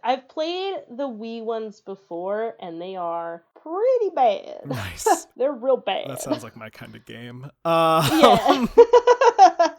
I've played the Wii ones before, and they are pretty bad. Nice. They're real bad. That sounds like my kind of game. Yeah.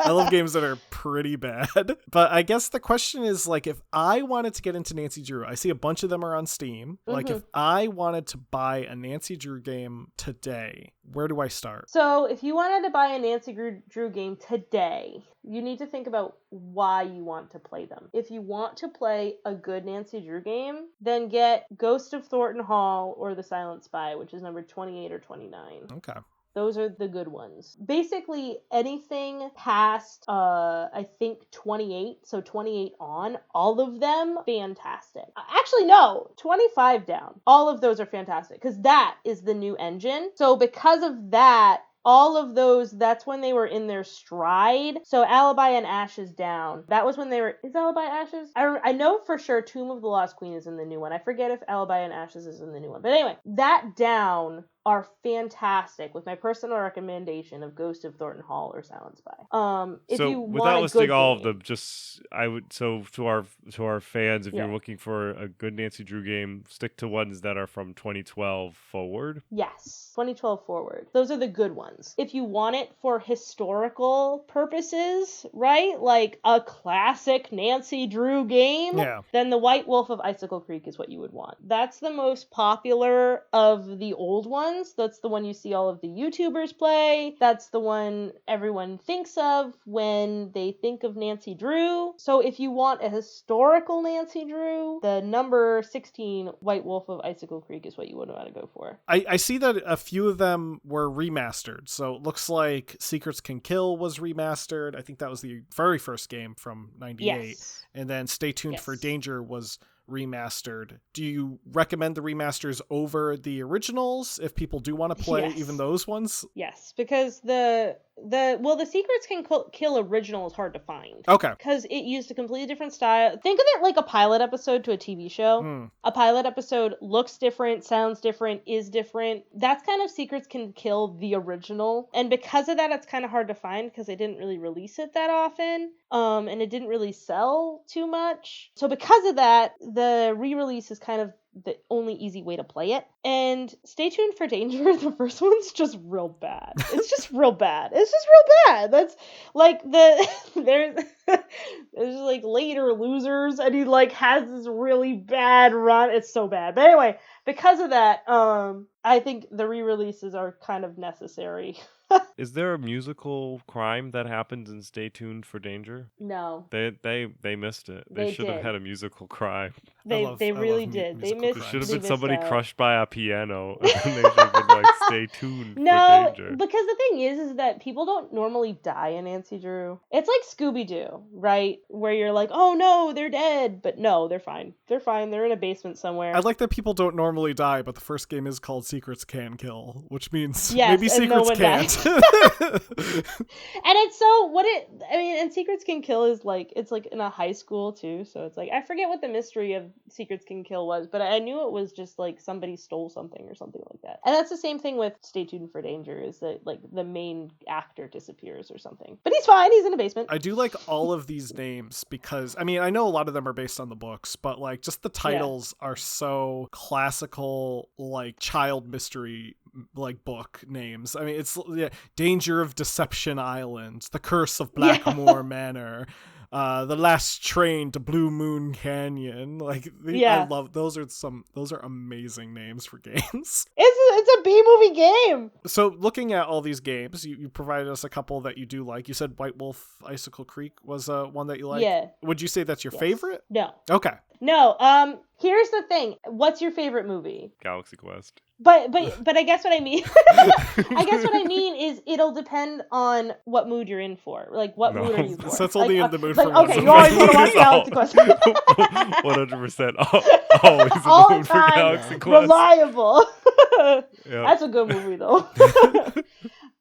I love games that are pretty bad. But I guess the question is, like, if I wanted to get into Nancy Drew, I see a bunch of them are on Steam. Like, if I wanted to buy a Nancy Drew game today, where do I start? So if you wanted to buy a Nancy Drew game today, you need to think about why you want to play them. If you want to play a good Nancy Drew game, then get Ghost of Thornton Hall or The Silent Spy, which is number 28 or 29. Okay. Those are the good ones. Basically, anything past, I think 28, so 28 on, all of them, fantastic. Actually, no, 25 down. All of those are fantastic, because that is the new engine. So because of that, all of those, that's when they were in their stride. So Alibi and Ashes down. That was when they were... Is Alibi Ashes? I know for sure Tomb of the Lost Queen is in the new one. I forget if Alibi and Ashes is in the new one. But anyway, that down are fantastic, with my personal recommendation of Ghost of Thornton Hall or Silent Spy. If so you want without a listing good all game, of them, to our fans, if Yeah. you're looking for a good Nancy Drew game, stick to ones that are from 2012 forward. Yes, 2012 forward. Those are the good ones. If you want it for historical purposes, right? Like a classic Nancy Drew game, then the White Wolf of Icicle Creek is what you would want. That's the most popular of the old ones. That's the one you see all of the YouTubers play. That's the one everyone thinks of when they think of Nancy Drew. So if you want a historical Nancy Drew, the number 16 White Wolf of Icicle Creek is what you would want to go for. I see that a few of them were remastered. So it looks like Secrets Can Kill was remastered. I think that was the very first game from 98. Yes. And then Stay Tuned for Danger was remastered. Do you recommend the remasters over the originals if people do want to play even those ones? Yes, because the Secrets Can Kill original is hard to find. Okay. Because it used a completely different style. Think of it like a pilot episode to a TV show. A pilot episode looks different, sounds different, is different. That's kind of Secrets Can Kill the original. And because of that, it's kind of hard to find because they didn't really release it that often. And it didn't really sell too much. So because of that, the re-release is kind of the only easy way to play it. And Stay Tuned for Danger, the first one's just real bad. It's just real bad. It's just real bad. That's like there's like later losers, and he like has this really bad run. It's so bad. But anyway, because of that, I think the re-releases are kind of necessary. Is there a musical crime that happens in Stay Tuned for Danger? No. They missed it. They should have did. had a musical crime. They really love did. They musical missed. There should have they been somebody missed out. crushed by a piano, and then they should have been like, "Stay tuned No, for danger." because the thing is that people don't normally die in Nancy Drew. It's like Scooby-Doo, right? Where you're like, oh no, they're dead. But no, they're fine. They're fine. They're in a basement somewhere. I like that people don't normally die, but the first game is called Secrets Can Kill, which means Yes, maybe and no secrets one can't. And it's so and Secrets Can Kill is like, it's like in a high school too, so it's like, I forget what the mystery of Secrets Can Kill was, but I knew it was just like somebody stole something or something like that. And that's the same thing with Stay Tuned for Danger, is that like the main actor disappears or something. But he's fine, he's in a basement. I do like all of these names because, I mean, I know a lot of them are based on the books, but like just the titles are so classical, like child mystery, like book names. I mean, it's Danger of Deception Island, The Curse of Blackmore Manor, The Last Train to Blue Moon Canyon. Like, I love those are amazing names for games. It's a B-movie game. So looking at all these games, you provided us a couple that you do like. You said White Wolf Icicle Creek was one that you like. Yeah. Would you say that's your favorite? No. Okay. No. Here's the thing. What's your favorite movie? Galaxy Quest. But I guess what I mean I guess what I mean is it'll depend on what mood you're in for. Like, what mood are you for? So it's only in the mood like, for one. okay, you always want to watch Galaxy Quest. 100%. Always in All the mood for time, Galaxy Quest. Reliable. Yep. That's a good movie though.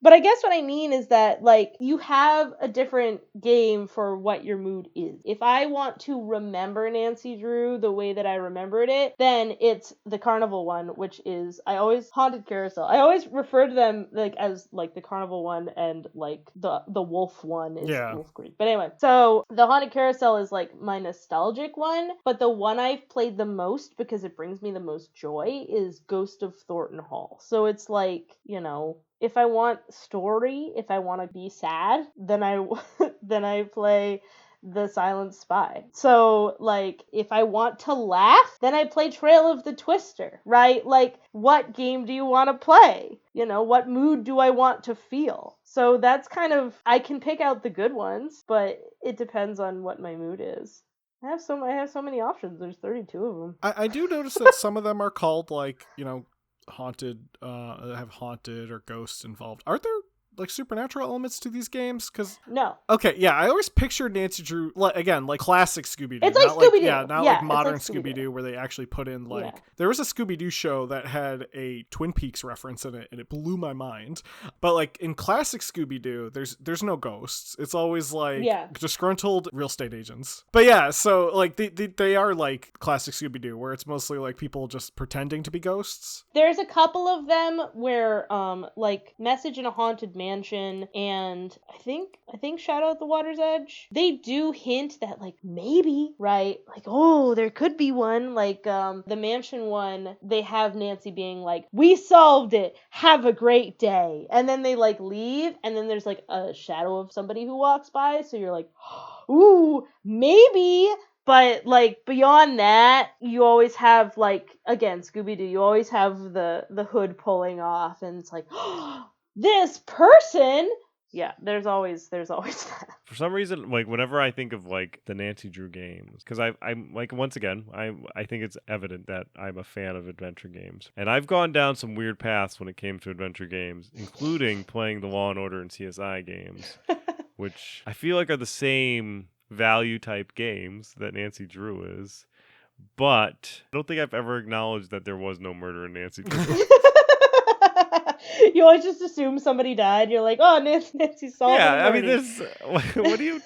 But I guess what I mean is that, like, you have a different game for what your mood is. If I want to remember Nancy Drew the way that I remembered it, then it's the Carnival one, which is, Haunted Carousel. I always refer to them, like, as, like, the Carnival one and, like, the Wolf one is Wolf Creek. But anyway, so the Haunted Carousel is, like, my nostalgic one, but the one I've played the most because it brings me the most joy is Ghost of Thornton Hall. So it's like, you know, if I want story, if I want to be sad, then I play The Silent Spy. So, like, if I want to laugh, then I play Trail of the Twister, right? Like, what game do you want to play? You know, what mood do I want to feel? So that's kind of, I can pick out the good ones, but it depends on what my mood is. I have so many options. There's 32 of them. I do notice that some of them are called, like, you know, haunted, have haunted or ghosts involved. Aren't there like supernatural elements to these games? Because no. Okay, yeah, I always pictured Nancy Drew again, like classic Scooby-Doo. It's like Scooby-Doo. Not like modern like Scooby-Doo where they actually put in like there was a Scooby-Doo show that had a Twin Peaks reference in it, and it blew my mind. But like in classic Scooby-Doo, there's no ghosts. It's always like disgruntled real estate agents. But yeah, so like they are like classic Scooby-Doo where it's mostly like people just pretending to be ghosts. There's a couple of them where like Message in a Haunted Mansion and I think Shadow at the Water's Edge, they do hint that like maybe, right, like, oh, there could be one, like the mansion one, they have Nancy being like, we solved it, have a great day, and then they like leave and then there's like a shadow of somebody who walks by, so you're like, ooh, maybe. But, like, beyond that, you always have, like, again, Scooby-Doo, you always have the hood pulling off, and it's like, oh, this person! Yeah, there's always that. For some reason, like, whenever I think of, like, the Nancy Drew games, because I'm, like, once again, I think it's evident that I'm a fan of adventure games. And I've gone down some weird paths when it came to adventure games, including playing the Law & Order and CSI games, which I feel like are the same value type games that Nancy Drew is, but I don't think I've ever acknowledged that there was no murder in Nancy Drew. You always just assume somebody died. You're like, oh, Nancy solved it. Yeah, I mean,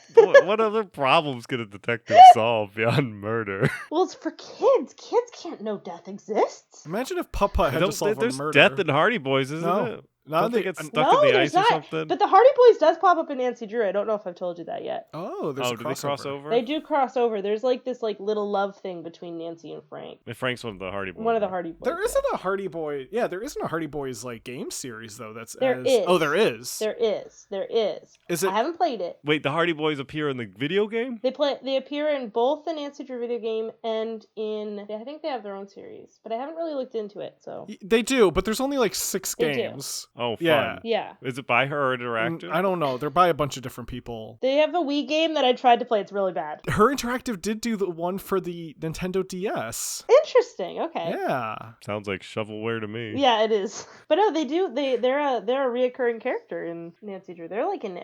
what other problems could a detective solve beyond murder? Well, it's for kids. Kids can't know death exists. Imagine if Putt-Putt had to solve a murder. There's death in Hardy Boys, isn't it? Don't they get stuck in the ice or something? But the Hardy Boys does pop up in Nancy Drew. I don't know if I've told you that yet. Oh, there's a crossover. Do they cross over? They do cross over. There's like this like little love thing between Nancy and Frank. And Frank's one of the Hardy Boys. One of the Hardy Boys. There isn't a Hardy Boy. Yeah, there isn't a Hardy Boys like game series though. There is. Oh, there is. There is. Is it? I haven't played it. Wait, the Hardy Boys appear in the video game? They appear in both the Nancy Drew video game and in, I think they have their own series, but I haven't really looked into it. So they do, but there's only like 6 games. Oh, fun. Yeah. Yeah. Is it by Her Interactive? I don't know. They're by a bunch of different people. They have a Wii game that I tried to play. It's really bad. Her Interactive did do the one for the Nintendo DS. Interesting. Okay. Yeah. Sounds like shovelware to me. Yeah, it is. But no, they do. They're a reoccurring character in Nancy Drew. They're like in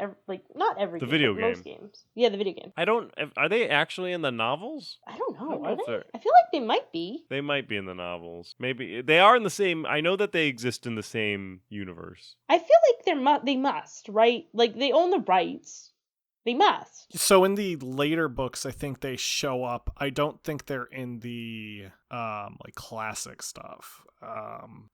not every The game, video but game. most games. Yeah, the video game. Are they actually in the novels? I don't know. I don't know Are if they? they're- I feel like they might be. They might be in the novels. Maybe they are in the same. I know that they exist in the same universe. I feel like they must, right? Like they own the rights. They must. So in the later books, I think they show up. I don't think they're in the like classic stuff.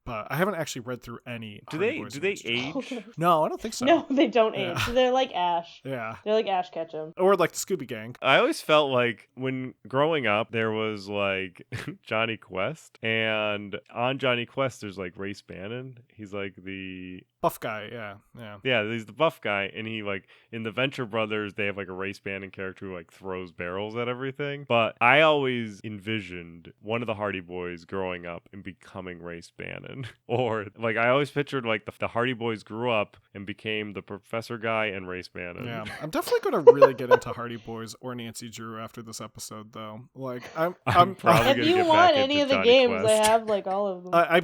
But I haven't actually read through any. Do Hardy they Boys do they adventures. age? No, I don't think so. No, they don't Yeah. age. They're like Ash. Yeah. They're like Ash Ketchum. Or like the Scooby Gang. I always felt like when growing up there was like Johnny Quest, and on Johnny Quest there's like Ray Spannon. He's like the Buff guy, yeah. he's the buff guy, and he like in the Venture Brothers they have like a Ray Spannon character who like throws barrels at everything. But I always envisioned one of the Hardy Boys growing up and becoming Ray Spannon, or like I always pictured like the Hardy Boys grew up and became the Professor guy and Ray Spannon. Yeah, I'm definitely going to really get into Hardy Boys or Nancy Drew after this episode, though. Like, I'm probably If gonna you get want back any into of the Johnny games, Quest. I have like all of them. I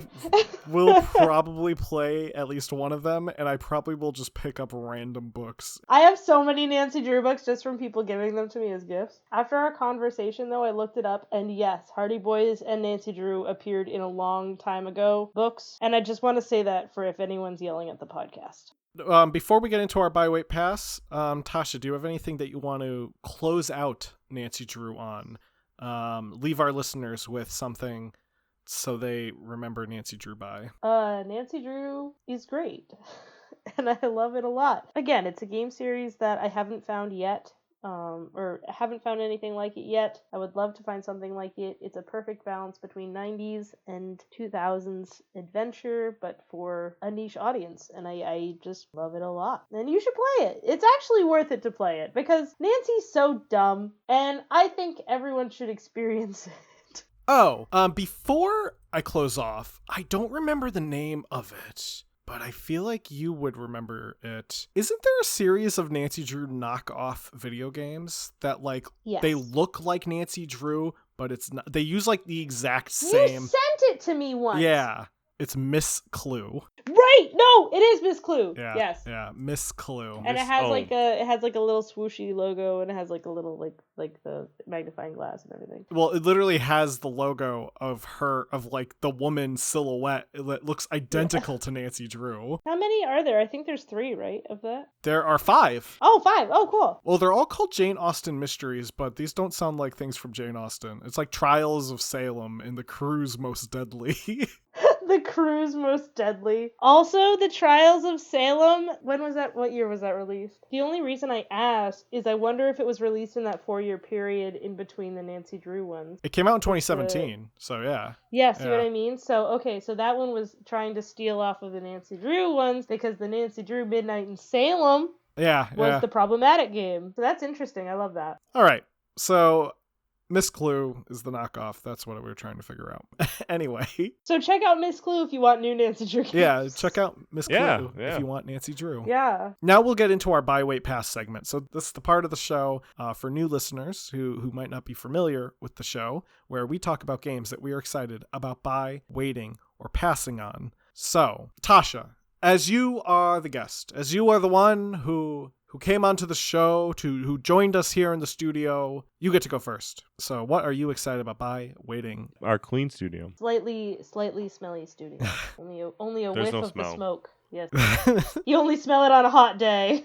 will probably play at least one of them, and I probably will just pick up random books. I have so many Nancy Drew books just from people giving them to me as gifts. After our conversation, though, I looked it up, and yes, Hardy Boys and Nancy Drew appeared in a long time ago books, and I just want to say that for if anyone's yelling at the podcast. Before we get into our buy-weight pass, Tasha, do you have anything that you want to close out Nancy Drew on? Leave our listeners with something so they remember Nancy Drew by. Nancy Drew is great, and I love it a lot. Again, it's a game series that I haven't found yet. Or haven't found anything like it yet. I would love to find something like it. It's a perfect balance between 90s and 2000s adventure, but for a niche audience, and I just love it a lot. And you should play it. It's actually worth it to play it, because Nancy's so dumb, and I think everyone should experience it. Oh, before I close off, I don't remember the name of it, but I feel like you would remember it. Isn't there a series of Nancy Drew knockoff video games that like Yes. they look like Nancy Drew, but it's not? They use like the exact same. You sent it to me once. Yeah, it's Miss Clue. Right. No, it is Miss Clue. Yeah. Yes. Yeah, Miss Clue. And it has Oh. like a little swooshy logo, and it has like a little like the magnifying glass and everything. Well, it literally has the logo of her, of like the woman silhouette. It looks identical to Nancy Drew. How many are there? I think there's 3, right, of that? There are 5. Oh, 5. Oh, cool. Well, they're all called Jane Austen mysteries, but these don't sound like things from Jane Austen. It's like Trials of Salem and The Crew's Most Deadly. The Crew's Most Deadly. Also, The Trials of Salem. When was that? What year was that released? The only reason I asked is I wonder if it was released in that 4-year period in between the Nancy Drew ones. It came out in 2017, so yeah. Yeah, see what Yeah. I mean? So, okay, so that one was trying to steal off of the Nancy Drew ones because the Nancy Drew Midnight in Salem Yeah, was yeah. the problematic game. So that's interesting. I love that. All right, so Miss Clue is the knockoff. That's what we were trying to figure out. Anyway, So check out Miss Clue if you want new Nancy Drew games. yeah, check out Miss Clue Yeah, if yeah. you want Nancy Drew. Yeah. Now we'll get into our buy, wait, pass segment. So this is the part of the show for new listeners who might not be familiar with the show, where we talk about games that we are excited about buy, waiting, or passing on. So, Tasha, as you are the guest, as you are the one who came onto the show, who joined us here in the studio, you get to go first. So what are you excited about buy, waiting? Our clean studio. Slightly smelly studio. only a There's whiff no of smell. the smoke. Yes. You only smell it on a hot day.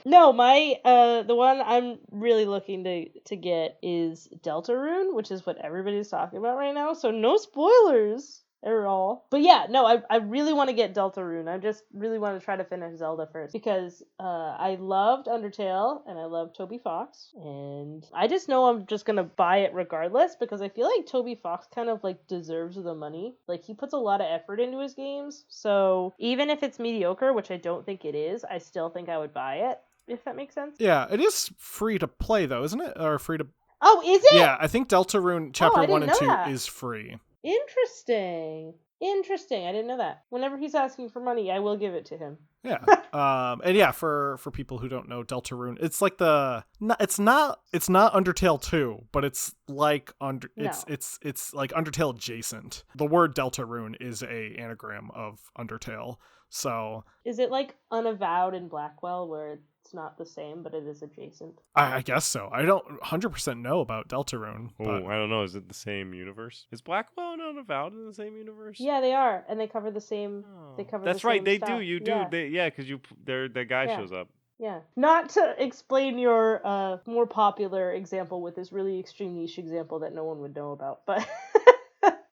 No, the one I'm really looking to get is Deltarune, which is what everybody's talking about right now. So no spoilers at all. But yeah, no, I really want to get Deltarune. I just really want to try to finish Zelda first because I loved Undertale and I love Toby Fox, and I just know I'm just gonna buy it regardless because I feel like Toby Fox kind of like deserves the money. Like he puts a lot of effort into his games, so even if it's mediocre, which I don't think it is, I still think I would buy it. If that makes sense. Yeah, it is free to play though, isn't it? Or free to... Oh, is it? Yeah, I think Deltarune Chapter I 1 didn't and 2 know that. is free. Interesting. Interesting. I didn't know that. Whenever he's asking for money, I will give it to him. Yeah. And yeah, for people who don't know Deltarune, it's like it's not Undertale 2, but it's like it's like Undertale adjacent. The word Deltarune is a anagram of Undertale. So is it like Unavowed in Blackwell, where it's not the same, but it is adjacent? I guess so. I don't 100% know about Deltarune. Oh, I don't know. Is it the same universe? Is Blackwell and Unavowed in the same universe? Yeah, they are, and they cover the same. They cover. That's the right. same They stuff. do. You do. Because the guy shows up. Yeah. Not to explain your more popular example with this really extreme niche example that no one would know about, but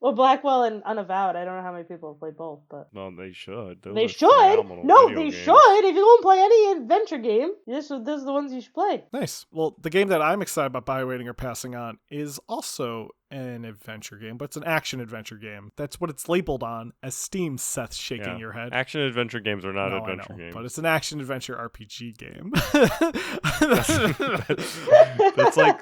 well, Blackwell and Unavowed, I don't know how many people have played both, but well, they should. They should. No, they should. If you go and play any adventure game, those are the ones you should play. Nice. Well, the game that I'm excited about by waiting or passing on is also an adventure game, but it's an action adventure game. That's what it's labeled on as Steam. Seth shaking your head. Action adventure games are not adventure games. But it's an action adventure RPG game. that's like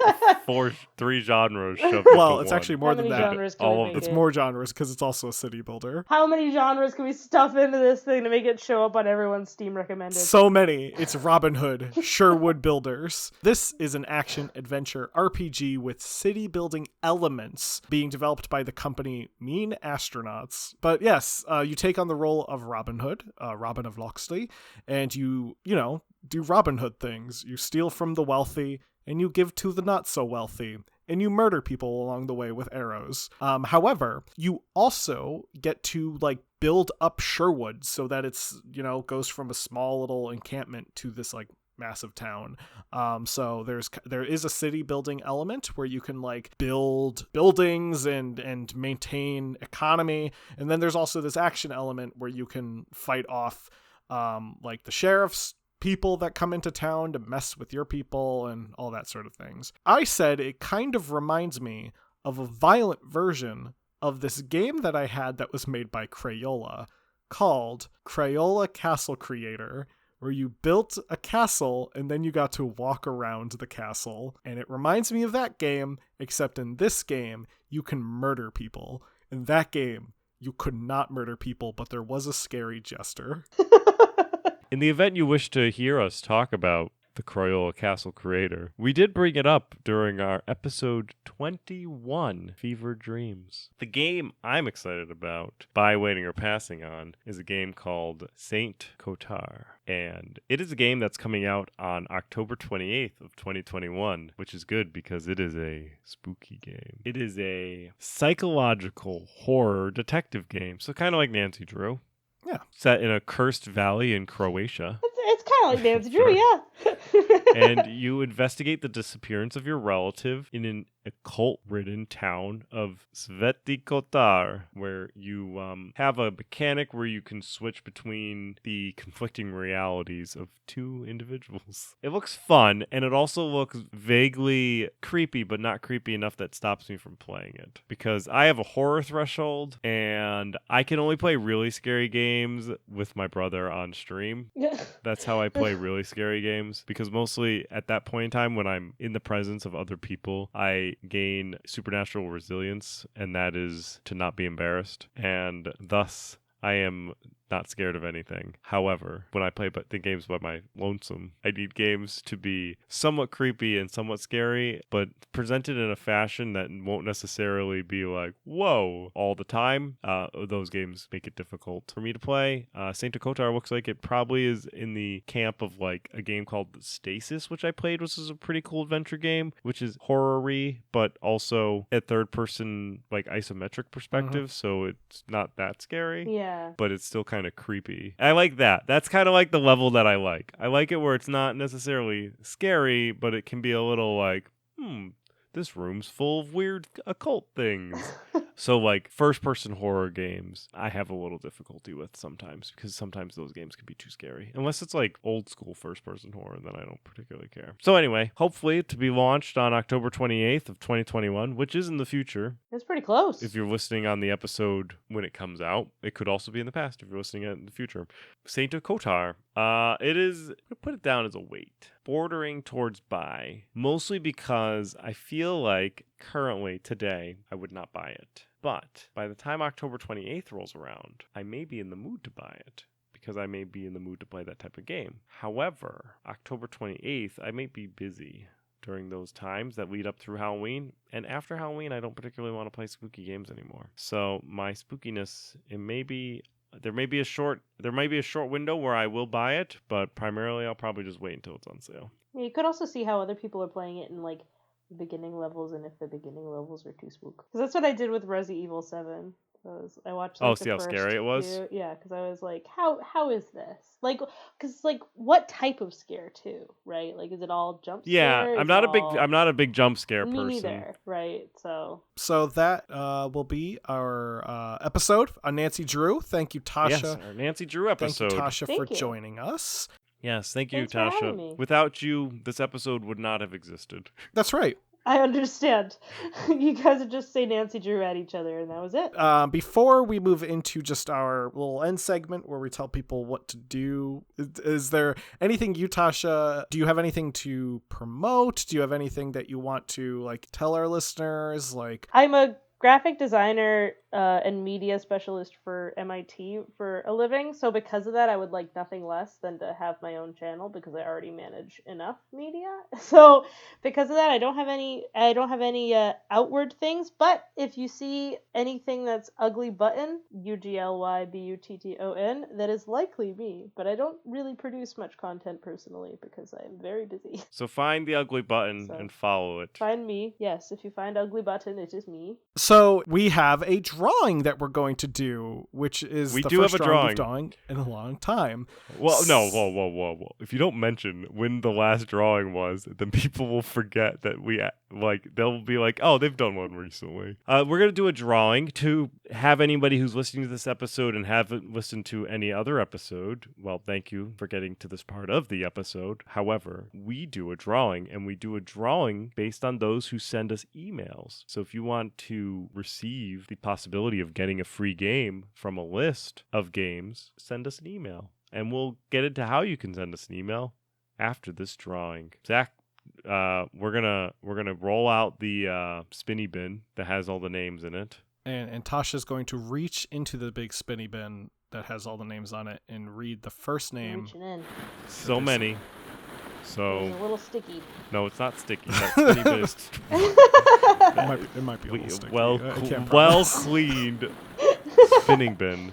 three genres shoved well, it's actually more than that. Genres can it's more genres because it's also a city builder. How many genres can we stuff into this thing to make it show up on everyone's Steam recommended? So many. It's Robin Hood, Sherwood Builders. This is an action adventure RPG with city building elements being developed by the company Mean Astronauts. But yes, you take on the role of Robin Hood, Robin of Locksley, and you do Robin Hood things. You steal from the wealthy and you give to the not so wealthy. And you murder people along the way with arrows. However, you also get to build up Sherwood so that it's, goes from a small little encampment to this massive town. So there is a city building element where you can build buildings and maintain economy. And then there's also this action element where you can fight off the sheriff's people that come into town to mess with your people and all that sort of things. I said it kind of reminds me of a violent version of this game that I had that was made by Crayola called Crayola Castle Creator, where you built a castle and then you got to walk around the castle. And it reminds me of that game, except in this game, you can murder people. In that game, you could not murder people, but there was a scary jester. In the event you wish to hear us talk about the Crayola Castle Creator, we did bring it up during our episode 21, Fever Dreams. The game I'm excited about, by waiting or passing on, is a game called Saint Kotar. And it is a game that's coming out on October 28th of 2021, which is good because it is a spooky game. It is a psychological horror detective game, so kind of like Nancy Drew. Yeah. Set in a cursed valley in Croatia. It's kind of like Nancy Drew, yeah. And you investigate the disappearance of your relative in an occult-ridden town of Sveti Kotar, where you have a mechanic where you can switch between the conflicting realities of two individuals. It looks fun, and it also looks vaguely creepy, but not creepy enough that stops me from playing it. Because I have a horror threshold, and I can only play really scary games with my brother on stream. That's how I play really scary games, because mostly at that point in time when I'm in the presence of other people, I gain supernatural resilience, and that is to not be embarrassed, and thus I am not scared of anything. However, when I play the games by my lonesome, I need games to be somewhat creepy and somewhat scary, but presented in a fashion that won't necessarily be like, whoa, all the time. Those games make it difficult for me to play. Saint Kotar looks like it probably is in the camp of a game called Stasis, which I played, which is a pretty cool adventure game, which is horror-y, but also a third-person isometric perspective, so it's not that scary. Yeah. But it's still kind of creepy. I like that. That's kind of like the level that I like. I like it where it's not necessarily scary, but it can be a little this room's full of weird occult things. So first-person horror games, I have a little difficulty with sometimes, because sometimes those games can be too scary. Unless it's old-school first-person horror, then I don't particularly care. So anyway, hopefully to be launched on October 28th of 2021, which is in the future. It's pretty close. If you're listening on the episode when it comes out, it could also be in the past if you're listening in the future. Saint Kotar. It is, put it down as a wait. Bordering towards buy. Mostly because I feel like currently, today, I would not buy it. But by the time October 28th rolls around, I may be in the mood to buy it, because I may be in the mood to play that type of game. However, October 28th, I may be busy during those times that lead up through Halloween. And after Halloween, I don't particularly want to play spooky games anymore. So my spookiness, there may be a short window where I will buy it, but primarily I'll probably just wait until it's on sale. Yeah, you could also see how other people are playing it in like the beginning levels, and if the beginning levels are too spook. Because that's what I did with Resident Evil 7. I watched. Like, see how scary it was? few, yeah, because I was like, how is this? Like, because like, what type of scare too, right? Like, is it all jump scare? Yeah, I'm not a big jump scare Me person. neither, right? So that will be our episode on Nancy Drew. Thank you, Tasha. Yes, our Nancy Drew episode. Thank you, Tasha, Thank for you. joining us. Yes, thank you, Thanks for having Tasha. me. Without you, this episode would not have existed. That's right. I understand. You guys would just say Nancy Drew at each other, and that was it. Before we move into just our little end segment where we tell people what to do, is there anything you, Tasha, do you have anything to promote? Do you have anything that you want to like tell our listeners? Like, I'm a graphic designer and media specialist for MIT for a living, so because of that I would like nothing less than to have my own channel, because I already manage enough media. So because of that I don't have any outward things, but if you see anything that's UglyButton, UglyButton, that is likely me, but I don't really produce much content personally because I'm very busy. So find the Ugly Button and follow it. Find me. Yes, if you find UglyButton, it is me. So we have a drawing that we're going to do, which is the first drawing we've done in a long time. Well, no, whoa. If you don't mention when the last drawing was, then people will forget that they'll be like, oh, they've done one recently. We're going to do a drawing to have anybody who's listening to this episode and haven't listened to any other episode. Well, thank you for getting to this part of the episode. However, we do a drawing, and we do a drawing based on those who send us emails. So if you want to receive the possibility of getting a free game from a list of games, send us an email, and we'll get into how you can send us an email after this drawing. Zach, we're gonna roll out the spinny bin that has all the names in it, and Tasha's going to reach into the big spinny bin that has all the names on it and read the first name. Reaching in. So many. So It's a little sticky. No, it's not sticky. That spinny bin is it might be a little sticky. well cleaned spinning bin.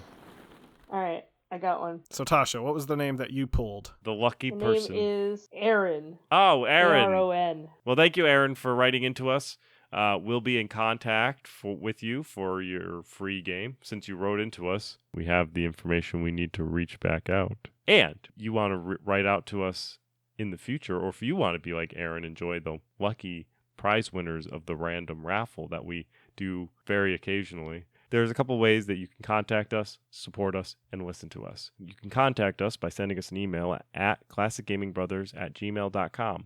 All right, I got one. So Tasha, what was the name that you pulled? The lucky The person. name is Aaron. Oh, Aaron. Aaron. Well, thank you, Aaron, for writing into us. We'll be in contact with you for your free game. Since you wrote into us, we have the information we need to reach back out. And you want to write out to us in the future, or if you want to be like Aaron, enjoy the lucky prize winners of the random raffle that we do very occasionally, there's a couple ways that you can contact us, support us, and listen to us. You can contact us by sending us an email at classicgamingbrothers@gmail.com.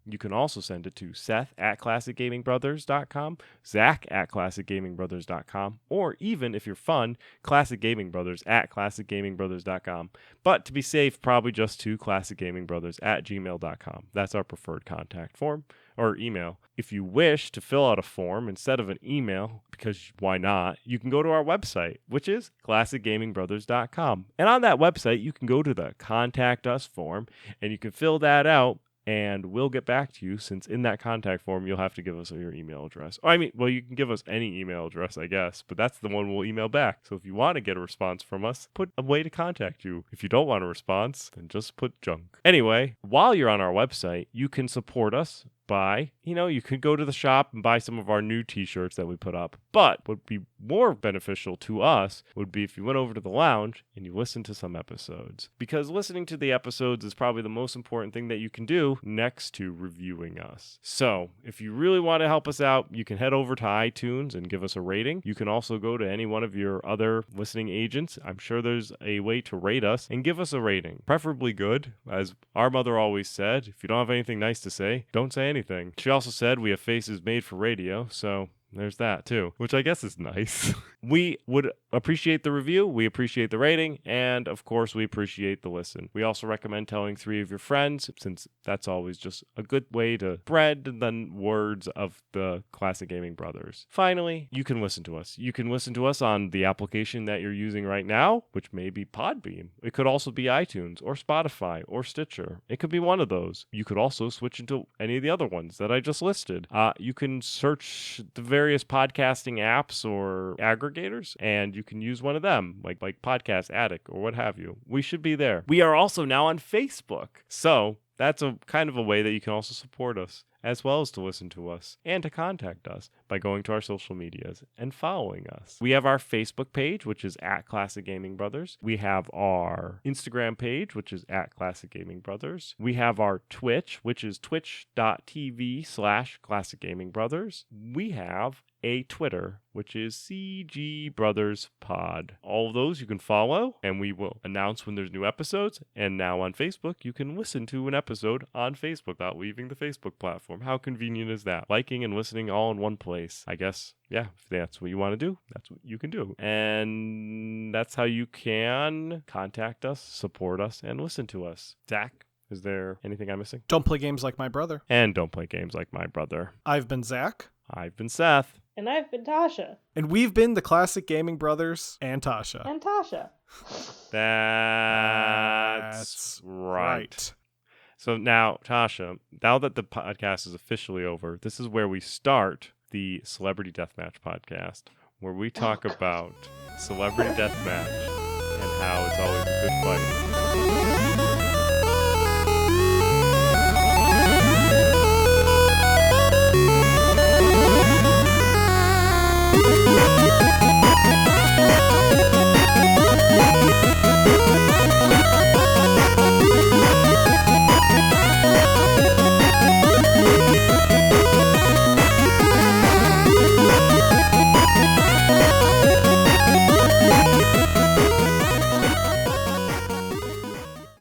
You can also send it to Seth@classicgamingbrothers.com, Zach@classicgamingbrothers.com, or even, if you're fun, classicgamingbrothers@classicgamingbrothers.com. But to be safe, probably just to classicgamingbrothers@gmail.com. That's our preferred contact form or email. If you wish to fill out a form instead of an email, because why not, you can go to our website, which is classicgamingbrothers.com. And on that website, you can go to the Contact Us form, and you can fill that out, and we'll get back to you, since in that contact form, you'll have to give us your email address. You can give us any email address, I guess, but that's the one we'll email back. So if you want to get a response from us, put a way to contact you. If you don't want a response, then just put junk. Anyway, while you're on our website, you can support us by, you could go to the shop and buy some of our new t-shirts that we put up. But what would be more beneficial to us would be if you went over to the lounge and you listened to some episodes. Because listening to the episodes is probably the most important thing that you can do next to reviewing us. So if you really want to help us out, you can head over to iTunes and give us a rating. You can also go to any one of your other listening agents. I'm sure there's a way to rate us and give us a rating. Preferably good. As our mother always said, if you don't have anything nice to say, don't say anything. She also said we have faces made for radio, so there's that too, which I guess is nice. We would appreciate the review. We appreciate the rating. And of course, we appreciate the listen. We also recommend telling 3 of your friends, since that's always just a good way to spread the words of the Classic Gaming Brothers. Finally, you can listen to us. You can listen to us on the application that you're using right now, which may be Podbeam. It could also be iTunes or Spotify or Stitcher. It could be one of those. You could also switch into any of the other ones that I just listed. You can search the various podcasting apps or aggregators, and you can use one of them, like Podcast Addict or what have you. We should be there. We are also now on Facebook. So that's a kind of a way that you can also support us, as well as to listen to us and to contact us by going to our social medias and following us. We have our Facebook page, which is at Classic Gaming Brothers. We have our Instagram page, which is at Classic Gaming Brothers. We have our Twitch, which is twitch.tv/Classic Gaming Brothers. We have a Twitter, which is CG Brothers Pod. All of those you can follow, and we will announce when there's new episodes. And now on Facebook, you can listen to an episode on Facebook without leaving the Facebook platform. How convenient is that? Liking and listening all in one place. I guess, yeah, if that's what you want to do, that's what you can do. And that's how you can contact us, support us, and listen to us. Zach, is there anything I'm missing? Don't play games like my brother. And don't play games like my brother. I've been Zach. I've been Seth. And I've been Tasha. And we've been the Classic Gaming Brothers and Tasha. And Tasha. That's right. So now, Tasha, now that the podcast is officially over, this is where we start the Celebrity Deathmatch podcast, where we talk about Celebrity Deathmatch and how it's always a good fight.